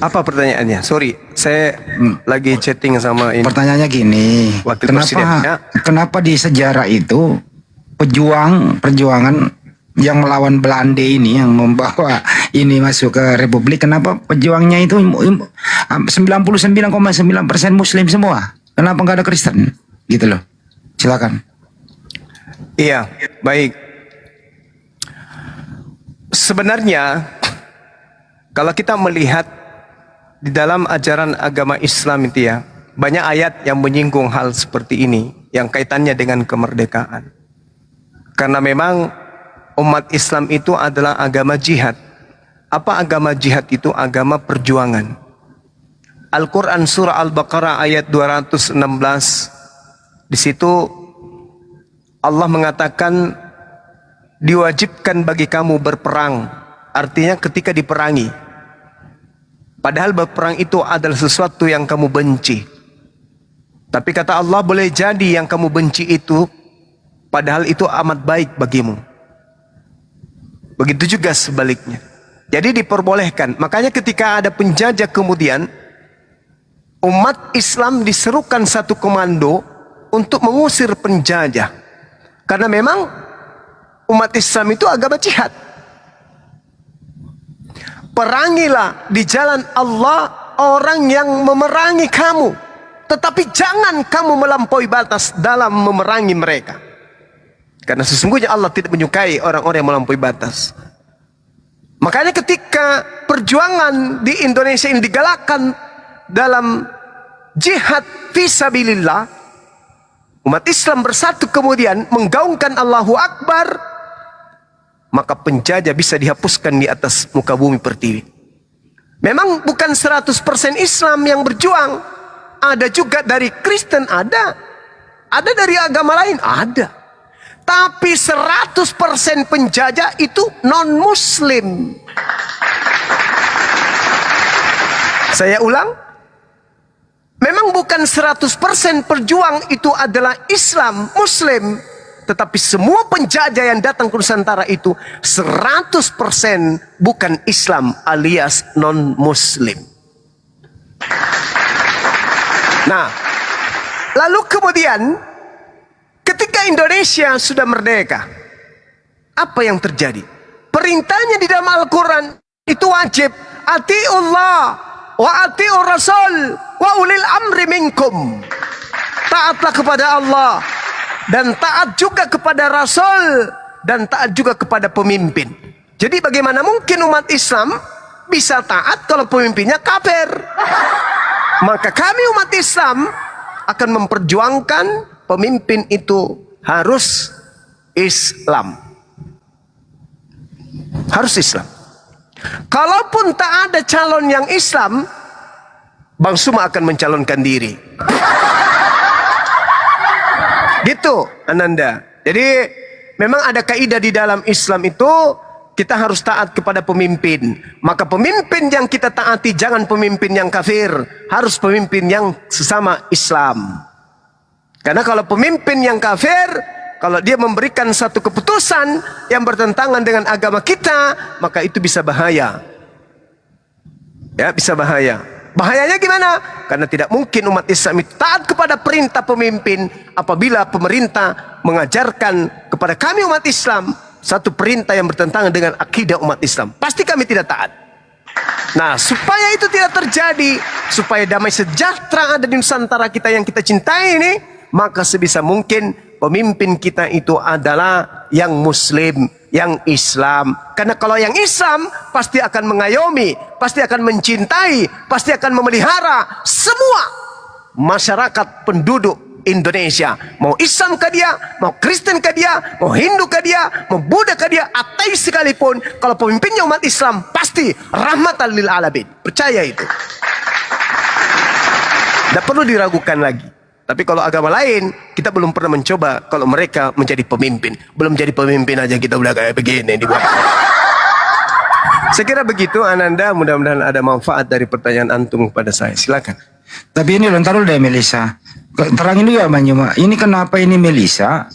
Apa pertanyaannya? Sorry, saya lagi chatting sama ini. Pertanyaannya gini, Wakil presidennya. kenapa di sejarah itu perjuangan yang melawan Belanda ini, yang membawa ini masuk ke Republik, kenapa pejuangnya itu 99,9% Muslim semua? Kenapa nggak ada Kristen? Gitu loh. Silakan. Iya, baik. Sebenarnya kalau kita melihat di dalam ajaran agama Islam itu ya, banyak ayat yang menyinggung hal seperti ini yang kaitannya dengan kemerdekaan. Karena memang umat Islam itu adalah agama jihad. Apa agama jihad itu? Agama perjuangan. Al-Quran surah Al-Baqarah ayat 216. Di situ Allah mengatakan diwajibkan bagi kamu berperang. Artinya ketika diperangi. Padahal berperang itu adalah sesuatu yang kamu benci. Tapi kata Allah, boleh jadi yang kamu benci itu padahal itu amat baik bagimu. Begitu juga sebaliknya. Jadi diperbolehkan. Makanya ketika ada penjajah kemudian umat Islam diserukan satu komando untuk mengusir penjajah. Karena memang umat Islam itu agama jihad. Perangilah di jalan Allah orang yang memerangi kamu. Tetapi jangan kamu melampaui batas dalam memerangi mereka. Karena sesungguhnya Allah tidak menyukai orang-orang yang melampaui batas. Makanya ketika perjuangan di Indonesia ini digalakkan dalam jihad fisabilillah, umat Islam bersatu kemudian menggaungkan Allahu Akbar, maka penjajah bisa dihapuskan di atas muka bumi pertiwi. Memang bukan 100% Islam yang berjuang. Ada juga dari Kristen, ada dari agama lain, ada. Tapi 100% penjajah itu non-muslim. Saya ulang, memang bukan 100% perjuang itu adalah Islam, Muslim. Tetapi semua penjajah yang datang ke Nusantara itu 100% bukan Islam alias non-Muslim. Nah, lalu kemudian ketika Indonesia sudah merdeka, apa yang terjadi? Perintahnya di dalam Al-Quran itu wajib. Ati'ullah wa ati'ur rasul wa ulil amri minkum. Taatlah kepada Allah dan taat juga kepada Rasul dan taat juga kepada pemimpin. Jadi bagaimana mungkin umat Islam bisa taat kalau pemimpinnya kafir? Maka kami umat Islam akan memperjuangkan pemimpin itu harus Islam. Harus Islam. Kalaupun tak ada calon yang Islam, Bang Suma akan mencalonkan diri. Gitu, Ananda. Jadi memang ada kaidah di dalam Islam itu kita harus taat kepada pemimpin. Maka pemimpin yang kita taati jangan pemimpin yang kafir, harus pemimpin yang sesama Islam. Karena kalau pemimpin yang kafir, kalau dia memberikan satu keputusan yang bertentangan dengan agama kita, maka itu bisa bahaya. Ya, bisa bahaya. Bahayanya gimana? Karena tidak mungkin umat Islam itu taat kepada perintah pemimpin apabila pemerintah mengajarkan kepada kami umat Islam satu perintah yang bertentangan dengan akidah umat Islam. Pasti kami tidak taat. Nah, supaya itu tidak terjadi, supaya damai sejahtera ada di Nusantara kita yang kita cintai ini, maka sebisa mungkin pemimpin kita itu adalah yang Muslim, yang Islam. Karena kalau yang Islam pasti akan mengayomi, pasti akan mencintai, pasti akan memelihara semua masyarakat penduduk Indonesia. Mau Islam ke dia, mau Kristen ke dia, mau Hindu ke dia, mau Buddha ke dia, ateis sekalipun, kalau pemimpinnya umat Islam pasti rahmatan lil alamin. Percaya itu. Tidak perlu diragukan lagi. Tapi kalau agama lain, kita belum pernah mencoba kalau mereka menjadi pemimpin. Belum jadi pemimpin aja kita udah kayak begini dibuat. Saya kira begitu, Ananda. Mudah-mudahan ada manfaat dari pertanyaan antum kepada saya. Silakan. Tapi ini lontar deh Melisa. Terangin juga Bang Juma. Ini kenapa ini Melisa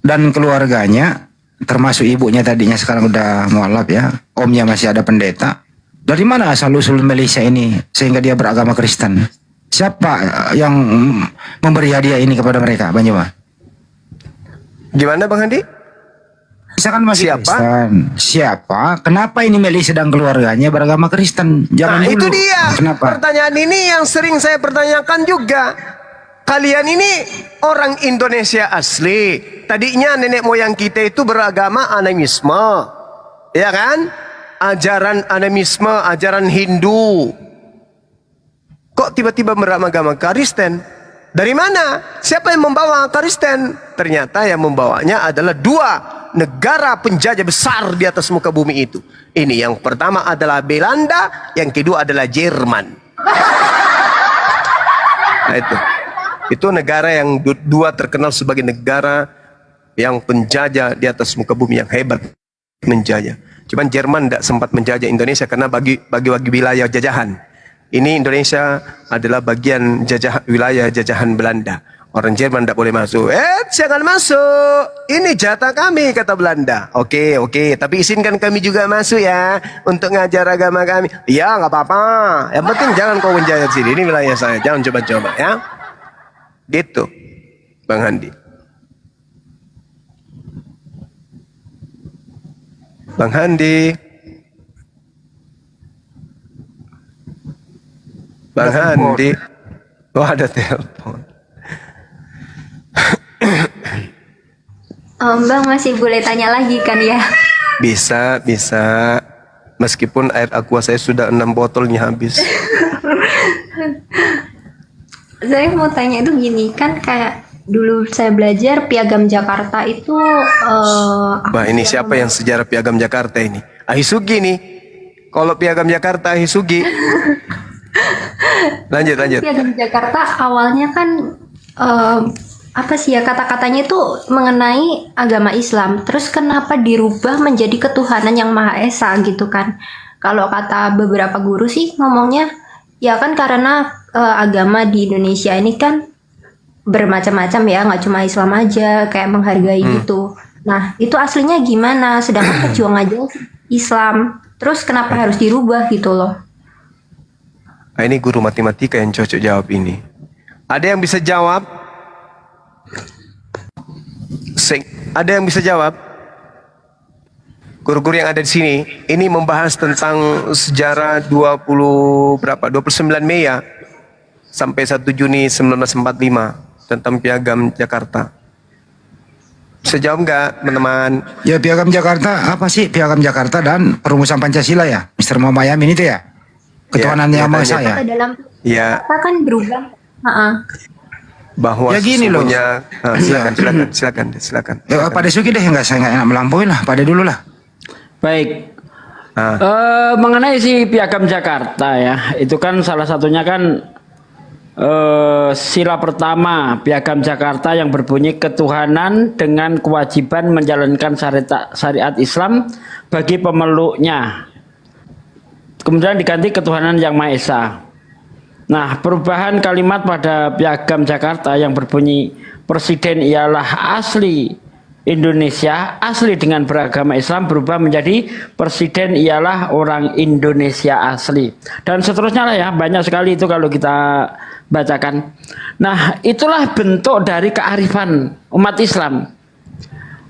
dan keluarganya, termasuk ibunya tadinya sekarang udah mualaf ya, omnya masih ada pendeta. Dari mana asal usul Melisa ini sehingga dia beragama Kristen? Siapa yang memberi hadiah ini kepada mereka, Bang Juma? Gimana Bang Handi? Melisa kan masih Siapa? Kristen. Siapa? Kenapa ini Melisa dan keluarganya beragama Kristen? Jangan Nah, dulu. itu dia. Kenapa? Pertanyaan ini yang sering saya pertanyakan juga. Kalian ini orang Indonesia asli. Tadinya nenek moyang kita itu beragama animisme. Ya kan? Ajaran animisme, ajaran Hindu. Kok tiba-tiba beragama Kristen? Dari mana? Siapa yang membawa Kristen? Ternyata yang membawanya adalah dua negara penjajah besar di atas muka bumi itu. Ini yang pertama adalah Belanda, yang kedua adalah Jerman. Nah itu negara yang dua terkenal sebagai negara yang penjajah di atas muka bumi yang hebat menjajah. Cuman Jerman tidak sempat menjajah Indonesia karena bagi wilayah jajahan. Ini Indonesia adalah bagian wilayah jajahan Belanda. Orang Jerman tidak boleh masuk. Jangan masuk. Ini jatah kami, kata Belanda. Oke. Tapi izinkan kami juga masuk ya. Untuk ngajar agama kami. Ya, nggak apa-apa. Yang penting jangan kau menjajah sini. Ini wilayah saya. Jangan coba-coba ya. Gitu. Bang Handi. Bang Handi. Bang Handi. Oh, ada telepon. Bang masih boleh tanya lagi kan ya? Bisa. Meskipun air aqua saya sudah 6 botolnya habis. Saya mau tanya itu gini, kan kayak dulu saya belajar Piagam Jakarta itu Wah, ini siapa yang sejarah Piagam Jakarta ini? Ahisugi nih. Kalau Piagam Jakarta Ahisugi. Lanjut. Piagam Jakarta awalnya kan apa sih ya kata-katanya itu mengenai agama Islam. Terus kenapa dirubah menjadi ketuhanan yang Maha Esa gitu kan? Kalau kata beberapa guru sih ngomongnya ya kan karena agama di Indonesia ini kan bermacam-macam ya, nggak cuma Islam aja kayak menghargai gitu. Nah, itu aslinya gimana? Sedangkan pejuang aja Islam. Terus kenapa harus dirubah gitu loh? Nah, ini guru matematika yang cocok jawab ini. Ada yang bisa jawab? Ada yang bisa jawab? Guru-guru yang ada di sini, ini membahas tentang sejarah 29 Mei ya, sampai 1 Juni 1945 tentang Piagam Jakarta. Bisa jawab nggak, teman-teman? Ya, Piagam Jakarta apa sih? Piagam Jakarta dan perumusan Pancasila ya, Mr. Muhammad Yamin itu ya? Ketuhanan yang Maha Esa ya? Kata dalam Ya, kata kan berubah. bahwa Ya gini loh. sesungguhnya- silakan. Ya, Pak Desuki deh, saya nggak enak melampaui lah, Pak De dulu lah. Baik. Ah. Mengenai si Piagam Jakarta ya, itu kan salah satunya kan sila pertama Piagam Jakarta yang berbunyi ketuhanan dengan kewajiban menjalankan syariat Islam bagi pemeluknya. Kemudian diganti ketuhanan yang Maha Esa. Nah, perubahan kalimat pada Piagam Jakarta yang berbunyi presiden ialah asli Indonesia, asli dengan beragama Islam, berubah menjadi presiden ialah orang Indonesia asli. Dan seterusnya lah ya, banyak sekali itu kalau kita bacakan. Nah, itulah bentuk dari kearifan umat Islam.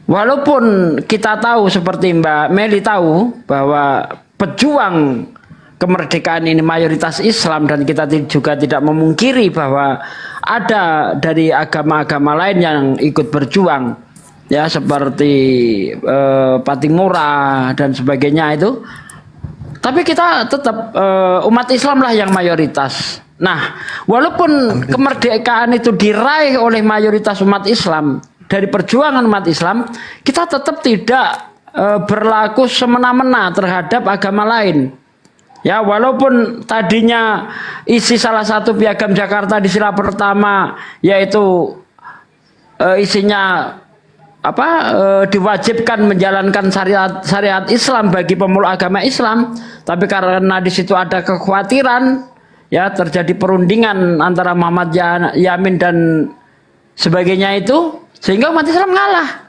Walaupun kita tahu seperti Mbak Meli tahu bahwa pejuang kemerdekaan ini mayoritas Islam, dan kita juga tidak memungkiri bahwa ada dari agama-agama lain yang ikut berjuang ya, seperti Patimura dan sebagainya itu. Tapi kita tetap umat Islam lah yang mayoritas. Nah, walaupun kemerdekaan itu diraih oleh mayoritas umat Islam dari perjuangan umat Islam, kita tetap tidak berlaku semena-mena terhadap agama lain. Ya, walaupun tadinya isi salah satu Piagam Jakarta di sila pertama yaitu isinya diwajibkan menjalankan syariat Islam bagi pemeluk agama Islam, tapi karena di situ ada kekhawatiran ya terjadi perundingan antara Muhammad Yamin dan sebagainya itu, sehingga umat Islam ngalah.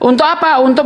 Untuk apa? Untuk